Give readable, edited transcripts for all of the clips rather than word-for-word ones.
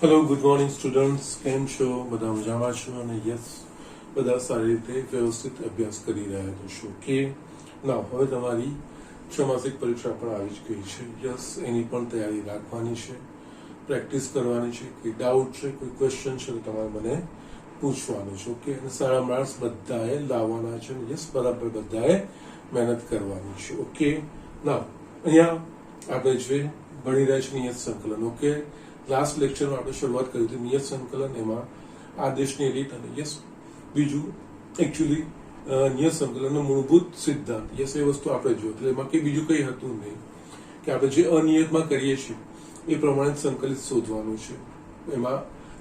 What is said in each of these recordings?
Hello good morning students, કેમ છો? બધા મજામાં છો? અને યસ, બધા સારી રીતે વ્યવસ્થિત અભ્યાસ કરી રહ્યા છો કે ના? હવે તમારી છમાસિક પરીક્ષા પણ આવી જ ગઈ છે. યસ, એની પણ તૈયારી રાખવાની છે, પ્રેક્ટિસ કરવાની છે. કોઈ ડાઉટ છે, કોઈ ક્વેશ્ચન છે તો તમારે મને પૂછવાનું છે. ઓકે, અને સારા માર્ક્સ બધાએ લાવવાના છે. યસ, બરાબર બધાએ મહેનત કરવાની છે. ઓકે, ના અહીંયા આપણે જે ભણી રહ્યા છીએ નિયત સંકલન. ઓકે, લાસ્ટ લેક્ચરમાં આપણે શરૂઆત કરી હતી નિયત સંકલન, એમાં આદેશની રીત અને યસ બીજું એકચ્યુઅલી નિયત સંકલનનો મૂળભૂત સિદ્ધાંત. યસ, એ વસ્તુ આપણે જોયું. એટલે એમાં કે બીજું કંઈ હતું નહીં કે આપણે જે અનિયતમાં કરીએ છીએ એ પ્રમાણે સંકલિત શોધવાનું છે. એમાં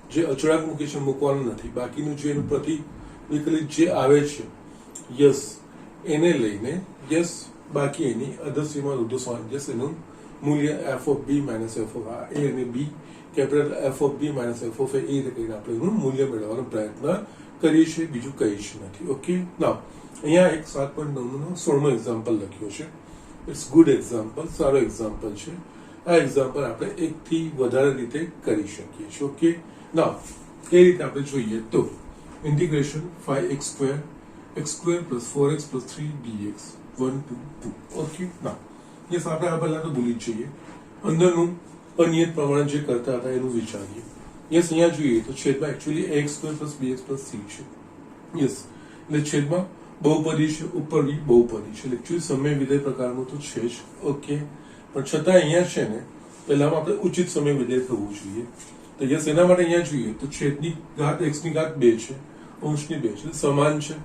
જે અચળાંક મૂકી છે મૂકવાનું નથી. બાકીનું જે એનું વિકલિત જે આવે છે યસ એને લઈને યસ બાકી એની અધસીમા ઉર્ધ્વસીમા યસ એનું મૂલ્ય f of b minus f of a અને b capital f of b minus f of a રીતે કરીને આપણે એનું મૂલ્ય મેળવવાનો પ્રયત્ન કરીએ છીએ. બીજું કંઈ જ નથી. ઓકે, ના અહીંયા એક 7.9 16મો એક્ઝામ્પલ લખ્યો છે. ઇટ્સ ગુડ એક્ઝામ્પલ, સારો એક્ઝામ્પલ છે. આ એક્ઝામ્પલ આપણે એકથી વધારે રીતે કરી શકીએ છીએ. ઓકે, ના એ રીતે આપણે જોઈએ તો integration 5x² x² plus 4x plus 3 dx 1 2 2. Okay, ના યસ, આપણે આ પહેલા તો ભૂલી જ જઈએ. અંદરનું અનિયત પ્રમાણે જે કરતા હતા એનું વિચારીએ. યસ, અહીંયા જોઈએ તો છેદમાં actually x² plus bx plus c છે. યસ, એટલે છેદમાં બહુપદી છે, ઉપર બી બહુપદી છે. એકચ્યુઅલી સમય વિધેય પ્રકારનું તો છે જ. ઓકે, પણ છતાં અહીંયા છે ને પહેલામાં આપણે ઉચિત સમય વિધેય થવું જોઈએ. તો યસ, એના માટે અહીંયા જોઈએ તો છેદની ઘાત x ની ઘાત 2 છે, અંશની 2 છે, સમાન છે.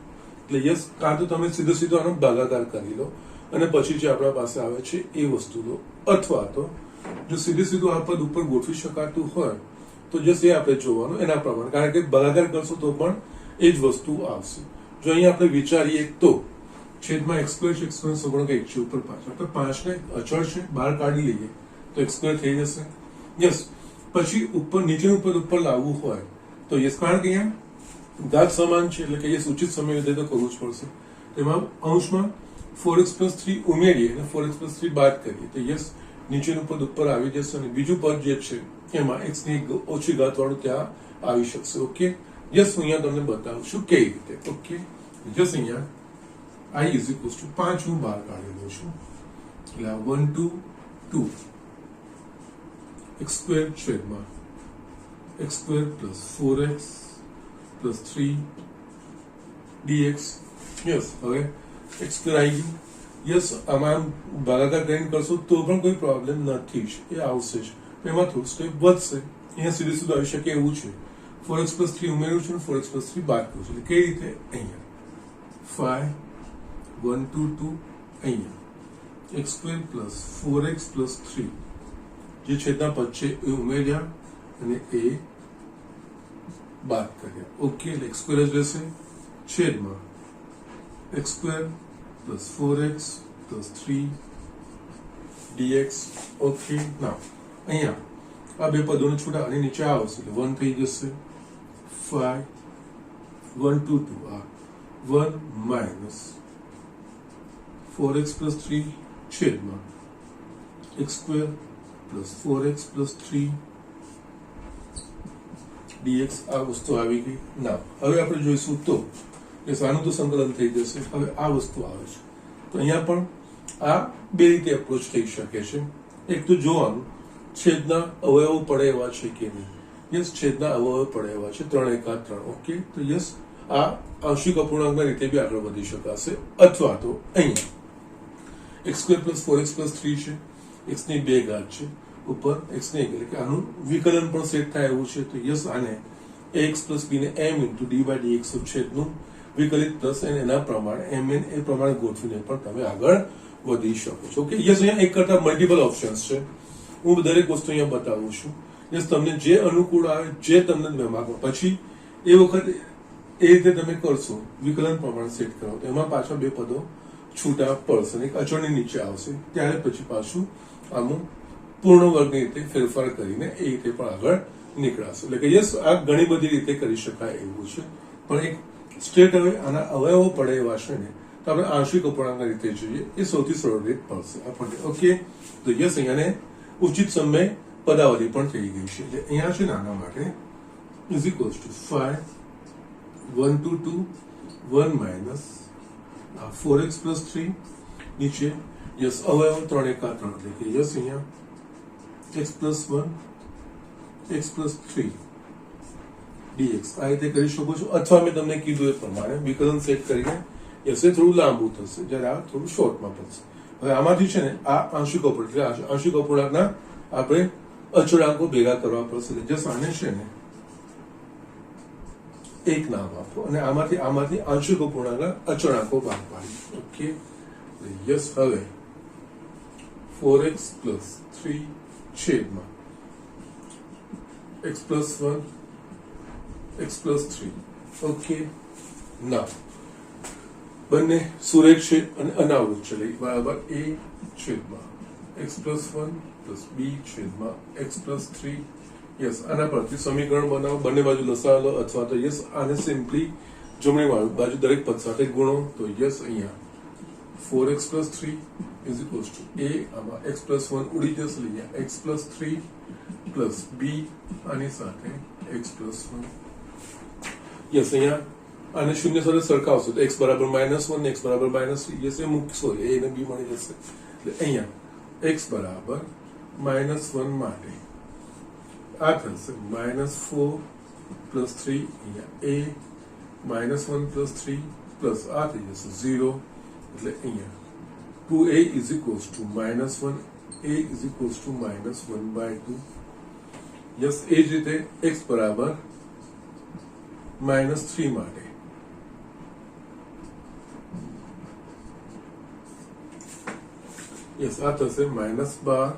એટલે યસ, કાં તો તમે સીધો આનો ભાગાકાર કરી લો અને પછી જે આપણા પાસે આવે છે એ વસ્તુ લો, અથવા તો જો સીધું આ પદ ઉપર ગોઠવી શકાતું હોય તો જસ્ટ એ આપણે જોવાનું એના પ્રમાણે, કારણ કે ભાગાકાર કરશો તો પણ એ જ વસ્તુ આવશે. જો અહીંયા આપણે વિચારીએ તો છેદમાં x² છે, x² સગુણક 1 છે, ઉપર 5. આપણે 5 ને અચળ છે બહાર કાઢી લઈએ તો x² થઈ જશે. યસ, પછી ઉપર નીચેનું પદ ઉપર લાવવું હોય તો યસ, કારણ કે અહીંયા ઘાત સમાન છે એટલે કે યસ ઉચિત સમય વિધેય તો કરવું જ પડશે. તેમાં અંશમાં 4x plus 3 ઉમેરીએ અને 4x plus 3 બાદ કરીએ તો યસ નીચેનું પદ ઉપર આવી જશે અને બીજું પદ જે છે એમાં x ની ઓછી ઘાત વાળું ત્યાં આવી શકશે. ઓકે, યસ, હું અહીંયા તમને બતાવું છું કઈ રીતે. ઓકે, યસ, અહીંયા i is equals to 5 હું બહાર કાઢી દઉં છું. એટલે 1 2 2 x² છેદમાં x² plus 4x plus 3 dx. Yes, હવે x² આવી ગયું. યસ, આમાં ભાગાકાર કરીને કરશો તો પણ કોઈ પ્રોબ્લેમ નથી જ, એ આવશે જ. એમાં થોડું સ્ટેપ વધશે. અહીંયા સીધું આવી શકે એવું છે. 4x plus 3 ઉમેર્યું છે, 4x plus 3 બાદ કર્યું છે. કઈ રીતે? અહીંયા 5 1 2 2 અહીંયા x² plus 4x plus 3 જે છેદના પદ છે એ ઉમેર્યા અને એ બાદ કર્યા. ઓકે, એટલે x² જ રહેશે છેદમાં x² plus 4x plus 3 dx. Okay, ના અહીંયા આ બે પદોને છૂટા અને નીચે આવશે એટલે 1 થઈ જશે. 5 1 2 2 આ 1 minus 4x plus 3 છેદમાં x² plus 4x plus 3 dx. આ વસ્તુ આવી ગઈ. ના હવે આપણે જોઈશું તો આનું તો સંકલન થઈ જશે. હવે આ વસ્તુ આવે છે તો અહીંયા પણ આ બે રીતે એપ્રોચ થઈ શકે છે. એક તો જોવાનું છેદના અવયવો પડે એવા છે કે નહીં. યસ, છેદના અવયવો પડે એવા છે, 3 1 3. ઓકે, તો યસ, આ આંશિક અપૂર્ણાંકના રીતે બી આગળ વધી શકાશે. અથવા તો અહીંયા x² plus 4x plus 3 છે, x ની 2 ઘાત છે, ઉપર x ની 1 એટલે કે આનું વિકલન પણ સેટ થાય એવું છે. તો યસ, આને ax plus b ને m into d by dx છેદનું વિકલિત પ્લસ એના પ્રમાણે mn એ પ્રમાણે ગોઠવીને પણ તમે આગળ વધી શકો છો. ઓકે, યસ, અહીંયા એક કરતા મલ્ટિપલ ઓપ્શન્સ છે. હું દરેક વસ્તુ અહીંયા બતાવું છું. યસ, તમને જે અનુકૂળ આવે, જે તમને માંગો, પછી એ વખત એ રીતે તમે કરશો, વિકલન પ્રમાણે સેટ કરો તો એમાં પાછા બે પદો છૂટા પડશે, એક અચળની નીચે આવશે. ત્યારે પછી પાછું આનું પૂર્ણ વર્ગની રીતે ફેરફાર કરીને એ રીતે પણ આગળ નીકળાશે. એટલે કે યસ, આ ઘણી બધી રીતે કરી શકાય એવું છે. પણ એક સ્ટેટ હવે આના અવયવો પડે એવા છે ને તો આપણે આંશિક અપૂર્ણાંકના રીતે જોઈએ, એ સૌથી સરળ રીત પડશે આપણને. ઓકે, તો યસ, અહીંયાને ઉચિત સમય પદાવલી પણ થઈ ગઈ છે. એટલે અહીંયા છે નાના માટે is equals two 5 1 2 2 1 minus 4x plus 3 નીચે યસ અવયવ 3 1 3 એટલે કે યસ અહીંયા x plus 1 x plus 3 dx આ રીતે કરી શકો છો. અથવા મેં તમને કીધું એ પ્રમાણે વિકલન સેટ કરીને યસ એ થોડું લાંબુ થશે જ્યારે આ થોડું શોર્ટમાં પડશે. હવે આમાંથી છે ને આ આંશિક અપૂર્ણાંક એટલે આંશિક અપૂર્ણાંકના આપણે અચળાંકો ભેગા કરવા પડશે. જસ્ટ આને છે ને એક નામ આપો અને આમાંથી આંશિક અપૂર્ણાંકના અચળાંકો બહાર પાડીએ. ઓકે યસ હવે 4x પ્લસ 3 છેદમાં x plus 1 x plus 3. Okay ના બંને સુરેખ છે અને અનાવૃત છે એટલે બરાબર a છેદમાં x પ્લસ 1 પ્લસ b છેદમાં x પ્લસ 3. યસ આના પરથી સમીકરણ બનાવો. બંને બાજુ લસા લો અથવા તો યસ આને સિમ્પલી જમણી બાજુ દરેક પદ સાથે ગુણો. તો યસ અહીંયા 4x plus 3 is equals two a આમાં x પ્લસ 1 ઉડી જશે અહીંયા x પ્લસ 3 પ્લસ b આની સાથે x પ્લસ 1. યસ અહીંયા આને શૂન્ય સાથે સરખાવશો તો x બરાબર -1 ને x બરાબર -3. યસ એ મૂકશો a અને b મળી જશે. એટલે અહીંયા x બરાબર -1 માટે આ થશે -4 પ્લસ 3 અહીંયા a -1 પ્લસ 3 પ્લસ આ થઈ જશે 0. એટલે અહીંયા 2a is equals to -1 a is equals to -1/2. Yes એ જ રીતે x બરાબર -3 માટે યસ આ થશે -12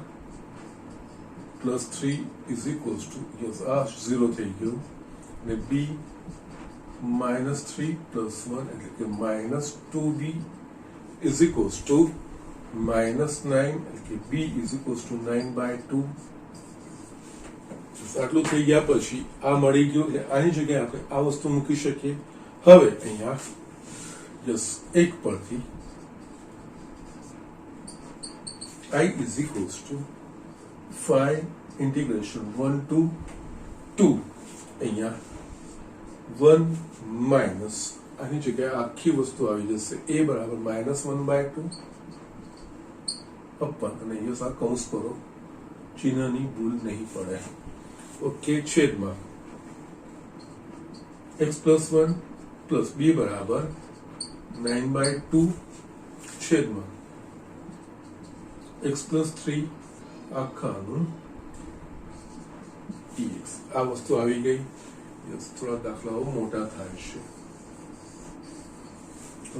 plus 3 is equals two yes આ 0 થઈ ગયું અને b -3 પ્લસ 1 એટલે કે -2b ઇઝ ઇક્વલ્સ ટુ -9 એટલે કે b ઇઝ ઇક્વલ્સ ટુ 9/2. આટલું થઈ ગયા પછી આ મળી ગયું એટલે આની જગ્યાએ આપણે આ વસ્તુ મૂકી શકીએ. હવે અહીંયા યસ એક પરથી I is equals to 5 integration 1 to 2 અહીંયા 1 માઇનસ આની જગ્યાએ આખી વસ્તુ આવી જશે a બરાબર -1/2 અપન અને યસ આ કૌંસ કરો ચિહ્નની ભૂલ નહીં પડે. ઓકે છેદમાં x પ્લસ 1 પ્લસ b બરાબર 9/2 છેદમાં x પ્લસ 3 આખાનું dx. આ વસ્તુ આવી ગઈ. યસ થોડા દાખલાઓ મોટા થાય છે.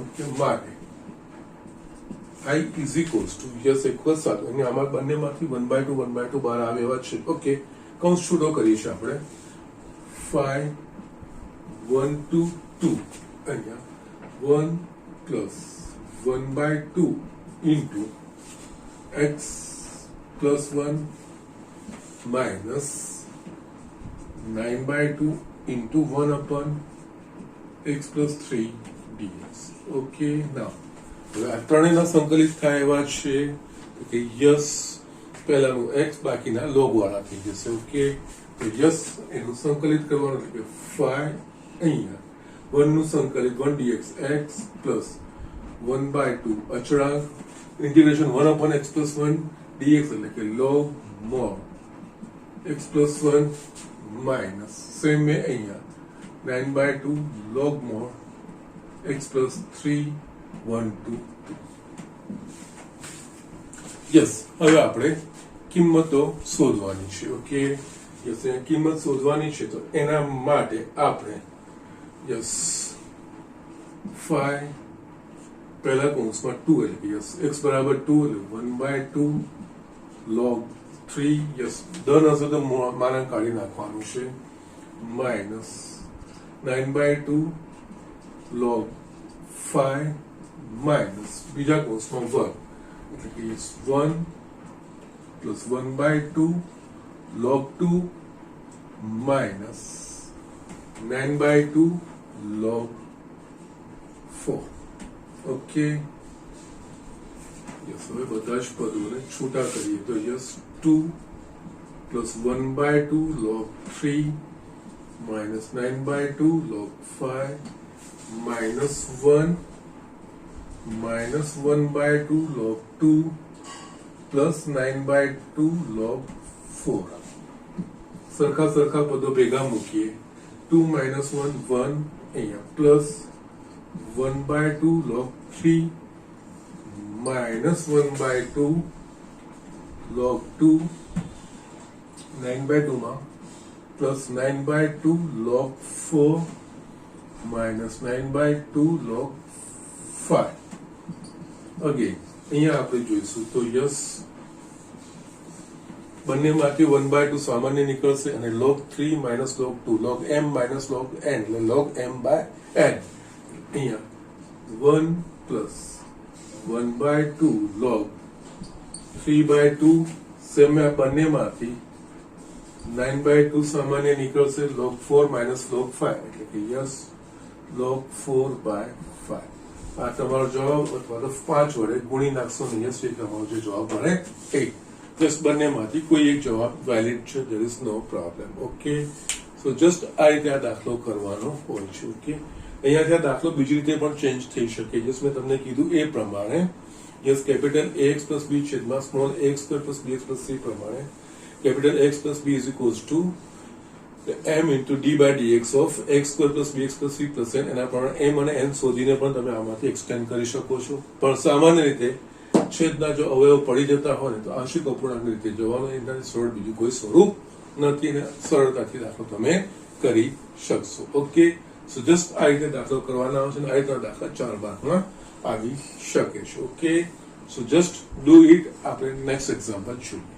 ઓકે માટે I is equals to yes એક જ સાથે અને આમાં બંનેમાંથી 1/2 બહાર આવે એવા છે. ઓકે કૌંસ છૂટો કરીએ છીએ આપણે 5 1 2 2 અહીંયા 1 plus 1/2 into x plus 1 minus 9/2 into 1 upon x plus 3 dx. Okay, now હવે આ ત્રણેયના સંકલિત થાય એવા છે કે યસ પહેલાનું x બાકીના લોગ વાળા થઈ જશે. ઓકે તો યસ એનું સંકલિત કરવાનું એટલે કે 5 અહીંયા 1 નું સંકલિત 1 dx x plus 1/2 અચળાંક integration 1 upon x plus 1 dx એટલે કે log mod x plus 1 minus same way અહીંયા 9/2 log mod x plus 3 1 2 yes હવે આપણે કિંમતો શોધવાની છે. ઓકે યસ કિંમત શોધવાની છે તો એના માટે આપણે યસ 5 પહેલા કૌંસમાં 2 એટલે યસ x બરાબર 2 એટલે 1/2 log 3 યસ ધન હશે તો માના કાઢી નાખવાનું છે માઇનસ 9/2 log 5 માઇનસ બીજા કૌંસમાં 1 એટલે કે yes 1 plus 1/2 log 2 minus 9/2 log 4. Okay yes હવે બધા જ પદોને છૂટા કરીએ તો yes 2 plus 1 by 2 log 3 minus 9 by 2 log 5 minus 1 minus 1 by 2 log 2 plus 9 by 2 log 4. સરખા સરખા પદો ભેગા મૂકીએ 2 minus 1 1 અહીંયા plus 1 by 2 log 3 minus 1 by 2 log 2 9 by 2 માં plus 9 by 2 log 4 minus 9 by 2 log 5. again અહીંયા આપણે જોઈશું તો યસ બંનેમાંથી 1 by 2 સામાન્ય નીકળશે અને log 3 minus log 2 log m minus log n એટલે log m by n. અહીંયા 1 plus 1 by 2 log 3 by 2 same આ બંનેમાંથી 9 by 2 સામાન્ય નીકળશે log 4 minus log 5 એટલે કે યસ log 4 by 5. આ તમારો જવાબ અથવા તો 5 વડે ગુણી નાખશો ને યસ એ તમારો જે જવાબ મળે એ જસ્ટ બંનેમાંથી કોઈ એક જવાબ વેલિડ છે. there is no problem. Okay so just આ રીતે આ દાખલો કરવાનો હોય છે. ઓકે અહીંયાથી આ દાખલો બીજી રીતે પણ ચેન્જ થઈ શકે. જસ મેં તમને કીધું એ પ્રમાણે yes capital ax plus b છેદમાં small ax square plus bx plus c પ્રમાણે capital X plus B is equals to m into d by dx of x square plus bx plus c plus n એના પ્રમાણે m અને n શોધીને પણ તમે આમાંથી extend કરી શકો છો. પણ સામાન્ય રીતે છેદના જો અવયવ પડી જતા હોય ને તો આંશિક અપૂર્ણાંક રીતે જવાનું એનાથી સરળ બીજું કોઈ સ્વરૂપ નથી ને સરળતાથી દાખલો તમે કરી શકશો. ઓકે સો જસ્ટ આ રીતે દાખલો કરવાના આવશે અને આ રીતના દાખલા 4 માર્કમાં આવી શકે છે. Okay so just do it. આપણે નેક્સ્ટ એક્ઝામ્પલ જોઈએ.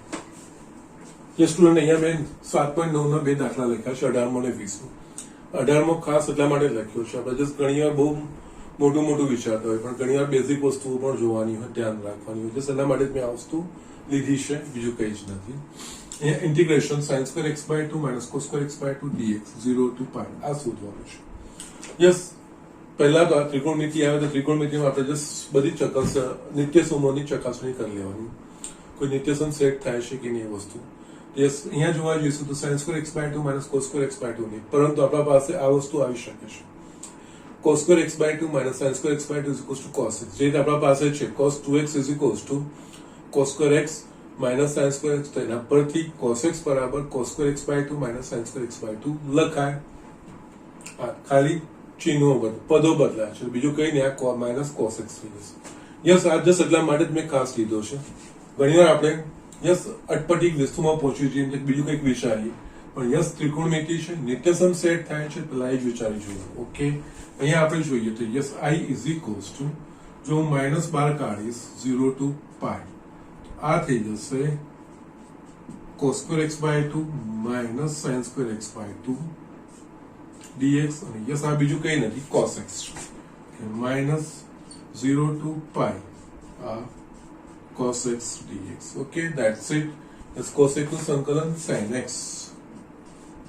જે સ્ટુડન્ટ અહીંયા મેં 7.9 ના બે દાખલા લખ્યા છે 18મો અને 20મો. 18મો ખાસ એટલા માટે લખ્યો છે આપણે જસ્ટ ઘણી વાર બહુ મોટું મોટું વિચારતા હોય પણ ઘણી વાર બેઝિક વસ્તુઓ પણ જોવાની હોય ધ્યાન રાખવાની હોય. જસ્ટ એટલા માટે જ મેં આ વસ્તુ લીધી છે બીજું કંઈ જ નથી. અહીંયા integration sin square x by 2 minus cos square x by 2 dx 0 to pi આ શોધવાનું છે. યસ પહેલા તો આ ત્રિકોણમિતિ આવે તો ત્રિકોણમિતિમાં આપણે જસ્ટ બધી નિત્ય સમૂહોની ચકાસણી કરી લેવાની. કોઈ નિત્યસમ સેટ થાય છે કે નહીં એ વસ્તુ યસ અહીંયા જોવા જઈશું તો sin square x by 2 minus cos square x by 2 નહીં પરંતુ આપણા પાસે આ વસ્તુ આવી શકે છે cos square x by 2 minus sin square x by 2 is equals to cos x. જે આપણા પાસે છે cos 2x is equals to cos square x minus sin square x. તો એના પરથી cos x બરાબર cos square x by 2 minus sin square x by 2 લખાય. ખાલી ચિહ્નો પદો બદલાય છે બીજું કઈ નહીં આ માઇનસ cos x થઈ જશે. યસ આ જસ્ટ એટલા માટે જ મેં ખાસ લીધો છે. ઘણીવાર આપણે યસ અટપટી વસ્તુમાં પહોંચી જઈએ બીજું કંઈક વિચારીએ પણ યસ ત્રિકોણમિતિ છે નિત્યસમ સેટ થાય છે પેલા એ જ વિચારી જોઈએ. ઓકે અહીંયા આપણે જોઈએ તો yes i is equals two જો હું -12 કાઢીશ 0 to pi આ થઈ જશે cos square x by 2 minus sin square x by 2 dx અને યસ આ બીજું કંઈ નથી cos x છે -0 to pi cos x dx. okay that's it. Yes, cos x નું સંકલન sin x.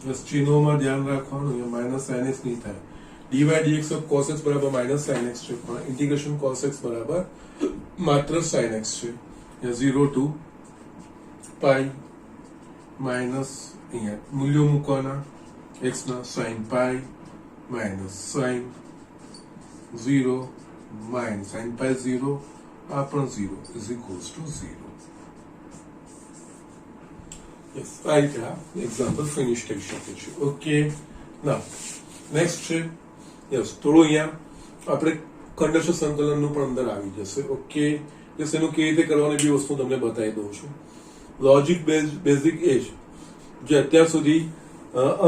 બસ ચિહ્નોમાં ધ્યાન રાખવાનું અહીંયા માઇનસ sin x નહીં થાય. dy dx of cos x બરાબર માઇનસ sin x છે પણ ઇન્ટિગ્રેશન cos x બરાબર માત્ર sin x છે. 0 to pi માઇનસ અહીંયા મૂલ્યો મૂકવાના x ના sin pi minus sin 0 minus sin pi 0 આ પણ 0 is equals to 0. yes આ રીતે આ એક્ઝામ્પલ ફિનિશ થઈ શકે છે. ઓકે નાઉ નેક્સ્ટ છે યસ થોડું અહીંયા આપણે ખંડશ સંકલનનું પણ અંદર આવી જશે. ઓકે યસ એનું કેવી રીતે કરવાની બી વસ્તુ તમને બતાવી દઉં છું. લોજિક બેઝિક એજ જે અત્યાર સુધી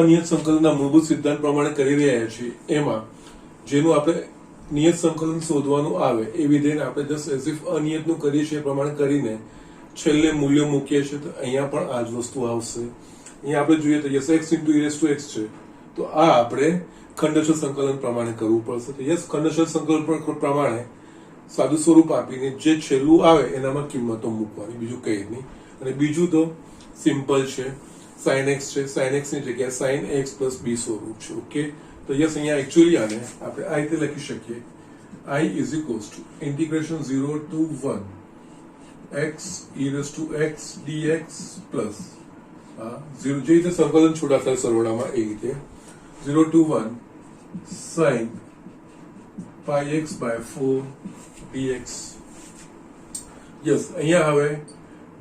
અનિયત સંકલનના મૂળભૂત સિદ્ધાંત પ્રમાણે કરી રહ્યા છીએ એમાં જેનું આપણે નિયત સંકલન શોધવાનું આવે એ વિધેયને આપણે જસ્ટ એઝ ઇફ અનિયતનું કરીએ છીએ એ પ્રમાણે કરીને છેલ્લે મૂલ્યો મૂકીએ છીએ તો અહીંયા પણ આ જ વસ્તુ આવશે. અહીંયા આપણે જોઈએ તો yes x into e raised to x છે તો આ આપણે ખંડશ સંકલન પ્રમાણે કરવું પડશે. તો યસ ખંડશ સંકલન પ્રમાણે સાદું સ્વરૂપ આપીને જે છેલ્લું આવે એનામાં કિંમતો મૂકવાની બીજું કંઈ નહીં. અને બીજું તો સિમ્પલ છે sin x છે sin x ની જગ્યાએ sin x plus b સ્વરૂપ છે. ઓકે તો યસ અહીંયા એકચ્યુઅલી આને આપણે આ રીતે લખી શકીએ i is equals to integration 0 to 1 x e raised to x dx plus 0 જે રીતે સંકલન છૂટા થાય સરવાળામાં એ રીતે 0 to 1 sin pi x by 4 dx. Yes, અહીંયા હવે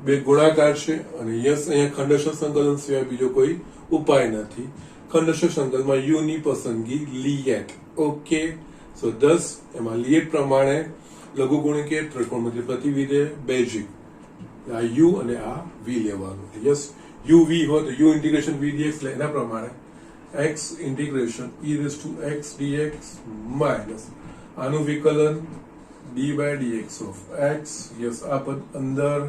બે ગુણાકાર છે અને યસ અહીંયા ખંડશ સંકલન સિવાય બીજો કોઈ ઉપાય નથી. ખંડશ સંકલનમાં u ની પસંદગી લિયેટ. ઓકે, સો 10 એમાં લિયેટ પ્રમાણે લઘુગુણિકે ત્રિકોણમિતિ પ્રતિવિધેય બેઝિક આ u અને આ v લેવાનું. યસ, u v હોય તો u ઇન્ટિગ્રેશન v dx એટલે એના પ્રમાણે x integration e raised to x dx minus આનું વિકલન d by dx of x. Yes, આ પદ અંદર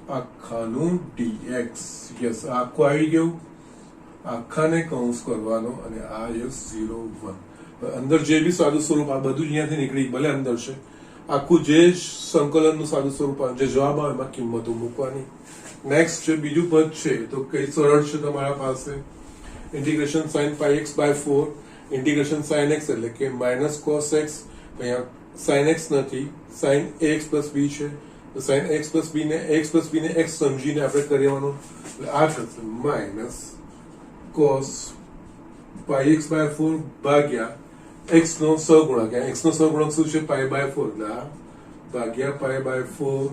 આખાનું dx. યસ, આખું આવી ગયું, આખાને કૌંસ કરવાનો અને આ યસ 0 1. અંદર જે બી સાદું સ્વરૂપ આ બધું અહીંયાથી નીકળી ભલે અંદર છે, આખું જે સંકલનનું સાદું સ્વરૂપ જે જવાબ આવે એમાં કિંમતો મૂકવાની. નેક્સ્ટ જે બીજું પદ છે તો કઈ સરળ છે તમારા પાસે, integration sin pi x by 4 integration sin x એટલે કે માઇનસ cos x. અહીંયા sin x નથી, sin ax plus b છે તો sin x plus b ને x સમજીને આપણે કરવાનું એટલે આ થશે minus cos pi x by 4 ભાગ્યા x નો સહગુણક. x નો સહગુણક શું છે? pi by 4 એટલે આ ભાગ્યા pi by 4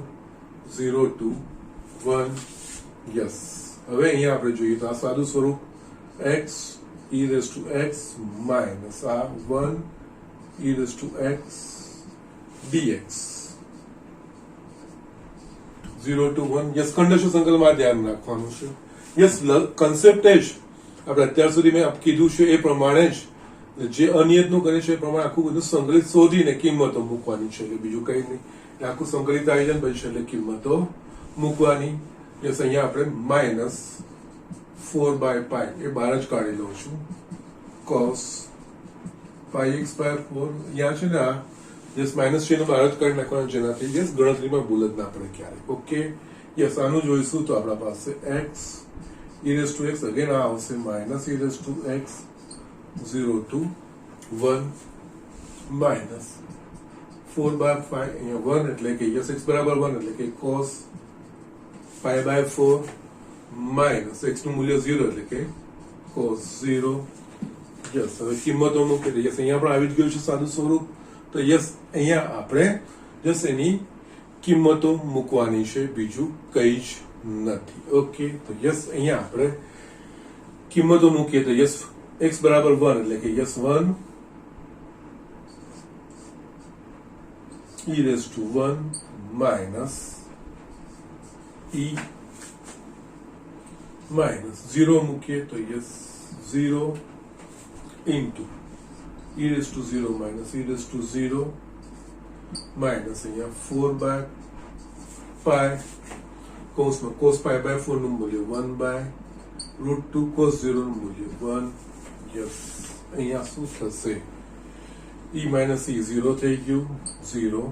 0 to 1. યસ, હવે અહીંયા આપણે જોઈએ તો આ સાદું સ્વરૂપ x e raised to x minus આ 1 e raised to x dx 0 to 1. Yes, ખંડશ સંકલનમાં ધ્યાન રાખવાનું છે. યસ, કન્સેપ્ટ જ આપણે અત્યાર સુધી મેં કીધું છે એ પ્રમાણે જ જે અનિયતનું કરે છે એ પ્રમાણે આખું બધું સંકલિત શોધીને કિંમતો મૂકવાની છે, એટલે બીજું કઈ નહીં. આખું સંકલિત આયોજન બનશે એટલે કિંમતો મૂકવાની. યસ, અહીંયા આપણે માઇનસ 4 by pi એ બહાર જ કાઢી લઉં છું. cos pi x by 4 અહીંયા છે ને આ યસ માઇનસ છે બહાર જ કાઢી નાખવાનું જેનાથી યસ ગણતરીમાં ભૂલ જ ના પડે ક્યારેય. ઓકે, યસ, આનું જોઈશું તો આપણા પાસે x e raised to x again આ આવશે minus e raised to x 0 to 1 minus 4 by 5 અહીંયા 1 એટલે કે યસ x બરાબર 1 એટલે કે cos pi by 4 minus x નું મૂલ્ય 0 એટલે કે cos 0. યસ, હવે કિંમતો મૂકી દઈએ. યસ, અહીંયા પણ આવી જ ગયું છે સાદું સ્વરૂપ તો યસ અહીંયા આપણે જસ્ટ એની કિંમતો મૂકવાની છે, બીજું કઈ જ નથી. ઓકે, તો યસ અહીંયા આપણે કિંમતો મૂકીએ તો યસ x બરાબર 1 એટલે કે yes 1 e raised to 1 minus e minus 0 મૂકીએ તો yes 0 into e raised to 0 minus e raised to 0 minus અહીંયા 4 by pi કૌંસમાં cos pi by 4 નું મૂલ્ય 1 by root 2 cos 0 નું મૂલ્ય 1. યસ, અહીંયા શું થશે? e minus e 0 થઈ ગયું, 0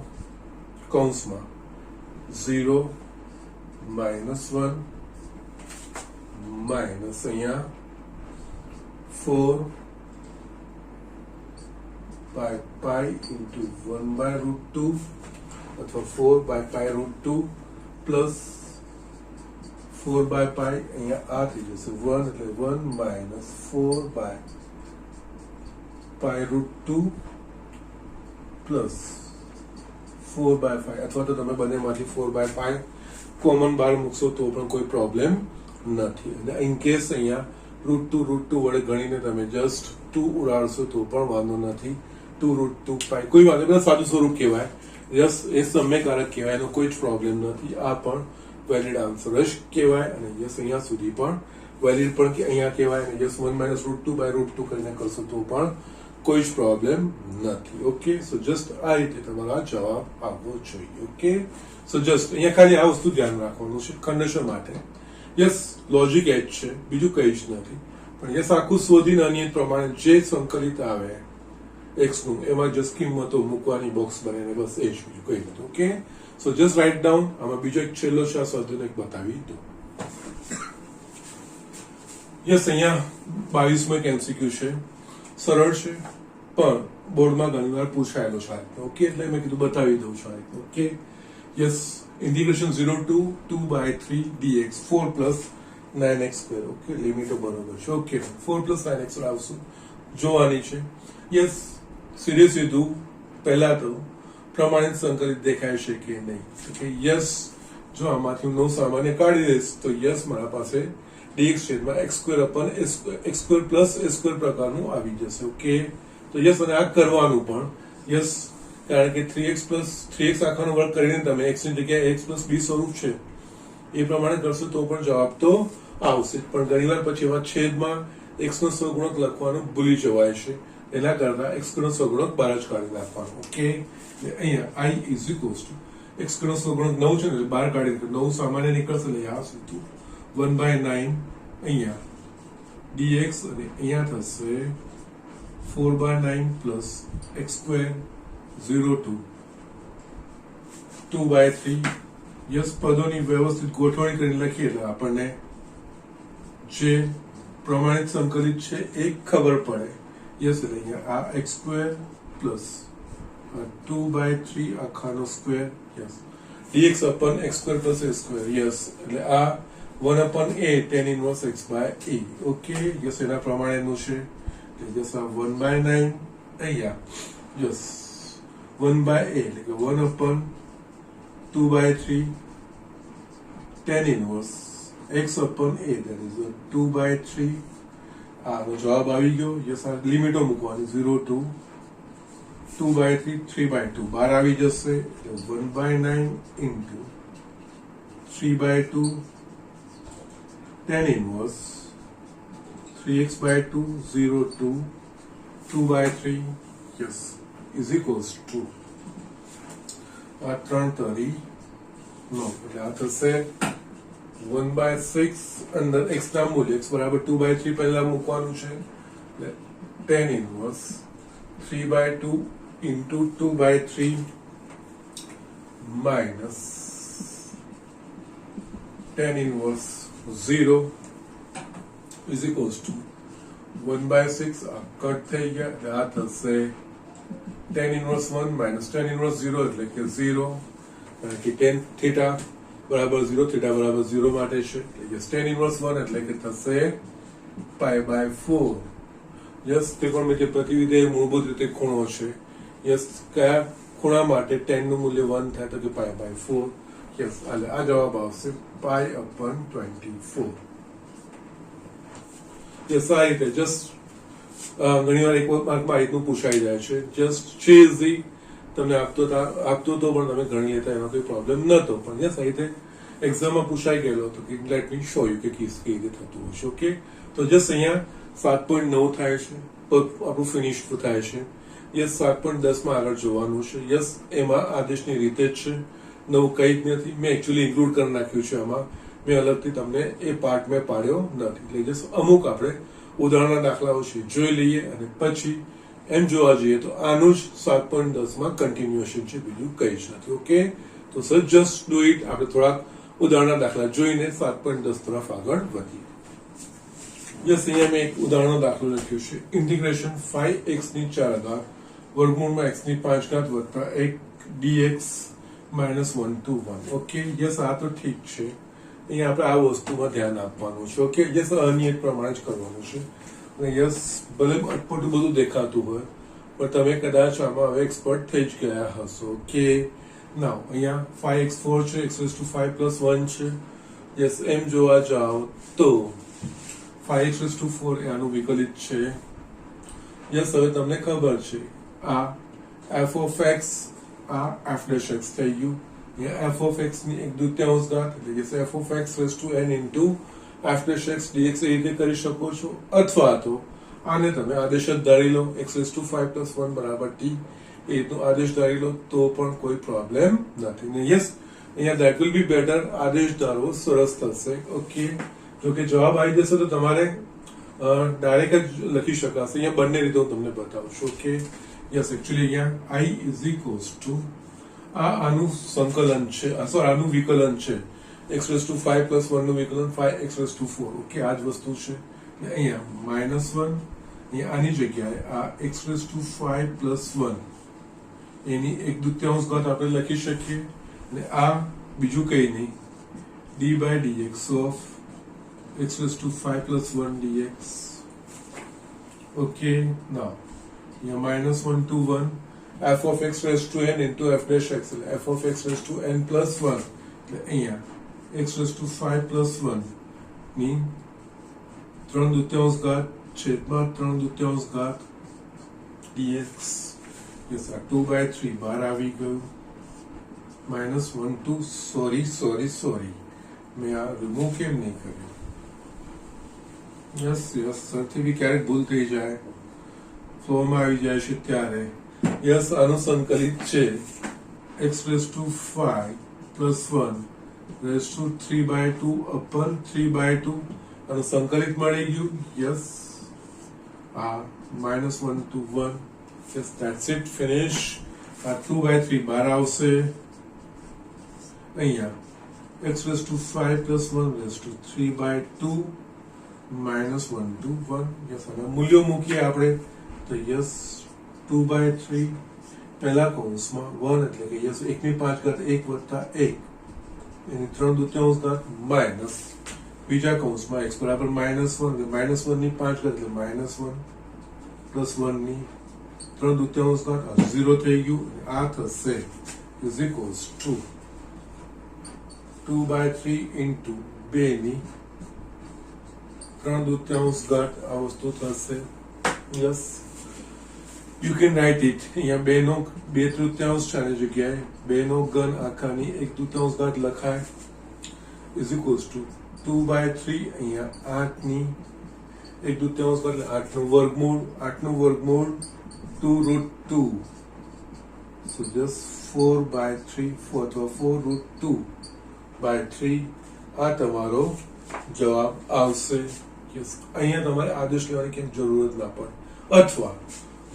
કૌંસમાં 0 minus 1 minus અહીંયા 4 by pi into 1 by root 2 અથવા 4 by pi root 2 plus 4 by pi અહીંયા આ થઈ જશે 1 એટલે 1 minus 4 by pi root 2 plus 4 by 5 અથવા તો તમે બંનેમાંથી 4 by pi કોમન બહાર મૂકશો તો પણ કોઈ પ્રોબ્લેમ નથી. અને ઇન કેસ અહીંયા રૂટ 2 વડે ગણીને તમે જસ્ટ 2 ઉડાડશો તો પણ વાંધો નથી. 2 root 2 pi કોઈ વાંધો નહીં, સાદું સ્વરૂપ કહેવાય. યસ, એ સમયકારક કહેવાય, એનો કોઈ જ પ્રોબ્લેમ નથી. આ પણ વેલિડ આન્સર જ કહેવાય અને યસ અહીંયા સુધી પણ વેલિડ પણ અહીંયા કહેવાય અને yes 1 minus root 2 by root 2 કરીને કરશો તો પણ કોઈ જ પ્રોબ્લેમ નથી. ઓકે, સો જસ્ટ આ રીતે તમારા જવાબ આવવો જોઈએ. ઓકે, સો જસ્ટ અહીંયા ખાલી આ વસ્તુ ધ્યાન રાખવાનું છે ખંડશ માટે. યસ, લોજિક એ જ છે, બીજું કંઈ જ નથી. પણ યસ આખું શોધીને અનિયત પ્રમાણે જે સંકલિત આવે x નું એમાં જસ્ટ કિંમતો મૂકવાની બોક્સ બનાવીને બસ એ જ, બીજું કંઈ નથી. ઓકે, સો જસ્ટ રાઇટ ડાઉન. આમાં બીજો એક છેલ્લો છે, આ સ્વાધ્યાય એક બતાવી દો. યસ, અહીંયા 22મો એક MCQ છે, સરળ છે પણ બોર્ડમાં ઘણીવાર પૂછાયેલો છે. ઓકે, એટલે મેં કીધું બતાવી દઉં છું. Okay, yes integration 0 to 2/3 dx 4 plus 9x square. Okay લિમિટો બરોબર છે. ઓકે 4 plus 9x આવશે જોવાની છે. યસ સીધે સીધું પહેલા તો પ્રમાણિત સંકલિત દેખાય છે કે નહીં. ઓકે યસ જો આમાંથી હું 9 સામાન્ય કાઢી દઈશ તો યસ મારા પાસે dx છેદમાં x square upon x square plus a square પ્રકારનું આવી જશે. ઓકે તો યસ અને આ કરવાનું પણ યસ કારણ કે 3x આખાનો વર્ગ કરીને તમે x ની જગ્યાએ x plus b સ્વરૂપ છે એ પ્રમાણે કરશો તો પણ જવાબ તો આવશે. પણ ઘણીવાર પછી એમાં છેદમાં x નો સહગુણક લખવાનું ભૂલી જવાય છે. એના કરતા x નો સહગુણક બહાર જ કાઢી નાખવાનો. ઓકે અહીંયા i is equals to x નો સહગુણક 9 છે ને બહાર કાઢી 9 સામાન્ય નીકળશે એટલે આ સીધું 1/9 અહીંયા dx અને અહીંયા થશે 4/9 plus x square 0 to 2/3. Yes પદોની વ્યવસ્થિત ગોઠવણી કરીને લખીએ એટલે આપણને જે પ્રમાણિત સંકલિત છે એ ખબર પડે. યસ એટલે અહીંયા આ x square plus 2/3 આખાનો square. Yes dx upon x square plus a square. Yes એટલે આ 1 upon a tan inverse x by a. Okay yes એના પ્રમાણેનું છે. યસ આ 1/9 અહીંયા યસ 1/a એટલે કે 1 upon 2/3 tan inverse x upon a that is 2/3. આનો જવાબ આવી ગયો. યસ આ લિમિટો મૂકવાની 0 to 2/3 3/2 બહાર આવી જશે એટલે 1/9 into 3/2 tan inverse 3x/2 0 to 2/3. yes is equals to આ 3 તરી નો એટલે આ થશે 1/6 અંદર x ના મૂલ્ય x બરાબર 2/3 પહેલા મૂકવાનું છે એટલે tan inverse 3/2 into 2/3 minus tan inverse 0 is equals to 1/6 આ કટ થઈ ગયા એટલે આ થશે tan inverse 1 minus tan inverse 0 એટલે કે 0 કારણ કે tan theta બરાબર 0 theta બરાબર 0 માટે છે એટલે tan inverse 1 એટલે કે થશે pi/4. યસ ત્રિકોણમિતિય પ્રતિવિધેય મૂળભૂત રીતે ખૂણો છે. યસ કયા ખૂણા માટે tan નું મૂલ્ય 1 થાય તો કે pi/4. યસ એટલે આ જવાબ આવશે pi/24. યસ આ રીતે જસ્ટ ઘણીવાર એક માર્કમાં આ રીતનું પૂછાઈ જાય છે. જસ્ટ છે ઇઝી તમને આપતો તો પણ તમે ગણી લેતા એમાં કોઈ પ્રોબ્લેમ નતો. પણ યસ આ રીતે એક્ઝામમાં પૂછાઈ ગયેલો હતો કે લેટ મી શો યુ કે કેવી રીતે થતું હશે. ઓકે તો જસ્ટ અહીંયા 7.9 થાય છે આપણું ફિનિશ થાય છે. યસ 7.10 માં આગળ જોવાનું છે. યસ એમાં આદેશની રીતે જ છે નવું કઈ જ નથી. મેં એકચ્યુઅલી ઇન્ક્લુડ કરી નાખ્યું છે આમાં. મેં અલગથી તમને એ પાર્ટ મેં પાડ્યો નથી. એટલે જસ્ટ અમુક આપણે ઉદાહરણના દાખલાઓ છે જોઈ લઈએ અને પછી એમ જોવા જઈએ તો આનું જ 7.10 માં કન્ટિન્યુએશન છે બીજું કઈ જ નથી. ઓકે તો સર જસ્ટ ડુ ઇટ. આપણે થોડાક ઉદાહરણના દાખલા જોઈને 7.10 તરફ આગળ વધીએ. યસ અહીંયા મેં એક ઉદાહરણનો દાખલો લખ્યો છે. ઇન્ટિગ્રેશન 5x ની 4 ઘાત વર્ગમૂળમાં x ની 5 ઘાત વત્તા 1 dx -1 to 1. ઓકે યસ આ તો ઠીક છે. અહીંયા આપણે આ વસ્તુમાં ધ્યાન આપવાનું છે. ઓકે યસ અનિયત પ્રમાણે જ કરવાનું છે. અને યસ ભલે અટપટું બધું દેખાતું હોય પણ તમે કદાચ આમાં હવે એક્સપર્ટ થઈ જ ગયા હશો. ઓકે નાઉ અહીંયા 5x4 છે x⁵ + 1 છે. યસ એમ જોવા જાઓ તો 5x⁴ એ આનું વિકલિત છે. યસ હવે તમને ખબર છે આ f of x આ f' થઈ ગયું. f of x ની 1/2 ઘાત એટલે કે f of x⁴n into f' dx એ રીતે કરી શકો છો. અથવા તો આને તમે આદેશ જ ધારી લો x⁵ + 1 બરાબર t એ રીતનો આદેશ ધારી લો તો પણ કોઈ પ્રોબ્લેમ નથી. યસ અહીંયા that will be better. આદેશ ધારવો સરસ થશે. ઓકે જો કે જવાબ આવી જશે તો તમારે ડાયરેક્ટ જ લખી શકાશે. અહીંયા બંને રીતે હું તમને બતાવું છું. ઓકે યસ એકચ્યુઅલી અહીંયા i is equals to આનું સંકલન છે આનું વિકલન છે x⁵ + 1 નું વિકલન 5x⁴. ઓકે આ જ વસ્તુ છે. અહીંયા -1 અહીંયા આની જગ્યાએ આ x⁵ + 1 એની 1/2 ઘાત આપણે લખી શકીએ અને આ બીજું કંઈ નહીં, d by dx of x raised to 5 plus 1 dx. Okay, now here -1 to 1 f of x raised to n into f dash x, f of x raised to n plus 1 એટલે અહીંયા x raised to 5 plus 1 ની 3/2 છેદમાં 3/2 dx. yes, 2 by 3 બહાર આવી ગયું. -1 to sorry મેં આ remove કેમ નહીં કર્યું? યસ સરથી બી ક્યારેક ભૂલ થઈ જાય, ફ્લોમાં આવી જાય છે ત્યારે. યસ, આનું સંકલિત છે x raised to 5 plus 1 raised to 3 by 2 upon 3 by 2. આનું સંકલિત મળી ગયું. યસ, આ -1 to 1. Yes, that's it, finish. આ 2 by 3 બહાર આવશે. અહીંયા x raised to 5 plus 1 raised to 3 by 2 -1 to 1. Yes, આના મૂલ્યો મૂકીએ આપણે તો યસ 2 by 3 પહેલા કૌંસમાં 1 એટલે કે યસ 1/5 1 વત્તા 1 એની 3/2 માઇનસ બીજા કૌંસમાં x બરાબર -1 એટલે -1 ની 5 એટલે -1 પ્લસ 1 ની 3/2 0 થઈ ગયું. આ થશે is equals two 2 by 3 into 2 ની 3/2 આ વસ્તુ થશે. Yes, you can write it. અહીંયા 2 નો 2/3 છે આની જગ્યાએ 2 નો ઘન આખાની 1/2 લખાય ઇઝ ઇક્વલ્સ ટુ 2 by 3 અહીંયા 8 ની 1/2 એટલે 8 નું વર્ગમૂળ 2√2. so just 4 by 3 અથવા 4√2 by 3 આ તમારો જવાબ આવશે. યસ, અહીંયા તમારે આદેશ લેવાની ક્યાંય જરૂરત ના પડે, અથવા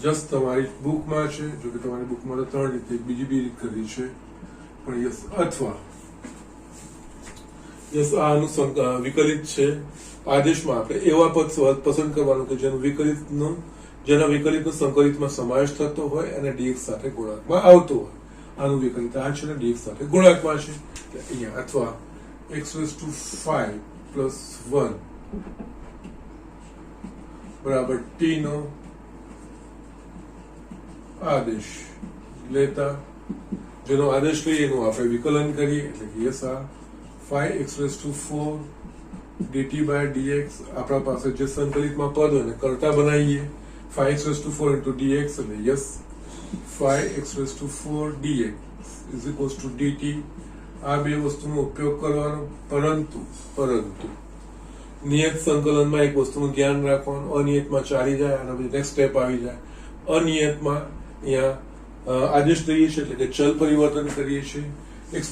જસ્ટ તમારી બુકમાં છે, જો કે તમારી બુકમાં તો 3 રીતે બીજી બી રીત કરી છે, પણ યસ અથવા યસ આનું વિકલિત છે. આદેશમાં આપણે એવા પદ પસંદ કરવાનું કે જેના વિકલિતનો સંકલિતમાં સમાવેશ થતો હોય અને dx સાથે ગુણાંકમાં આવતો હોય. આનું વિકલિત આ છે ને dx સાથે ગુણાંકમાં છે એટલે અહીંયા અથવા x raised to 5 plus 1 બરાબર t નો આદેશ લેતા જેનો આદેશ લઈએ એનું આપણે વિકલન કરીએ એટલે કે યસ આ 5x raised to 4 dt by dx આપણા પાસે જે સંકલિતમાં પદ હોય ને કરતા બનાવીએ 5x raised to 4 into dx એટલે yes 5x raised to 4 dx is equals to dt. આ બે વસ્તુનો ઉપયોગ કરવાનો, પરંતુ નિયત સંકલનમાં એક વસ્તુનું ધ્યાન રાખવાનું, અનિયતમાં ચાલી જાય અને પછી નેક્સ્ટ સ્ટેપ આવી જાય. અનિયતમાં અહીંયા આદેશ લઈએ છીએ એટલે કે ચલ પરિવર્તન કરીએ છીએ. x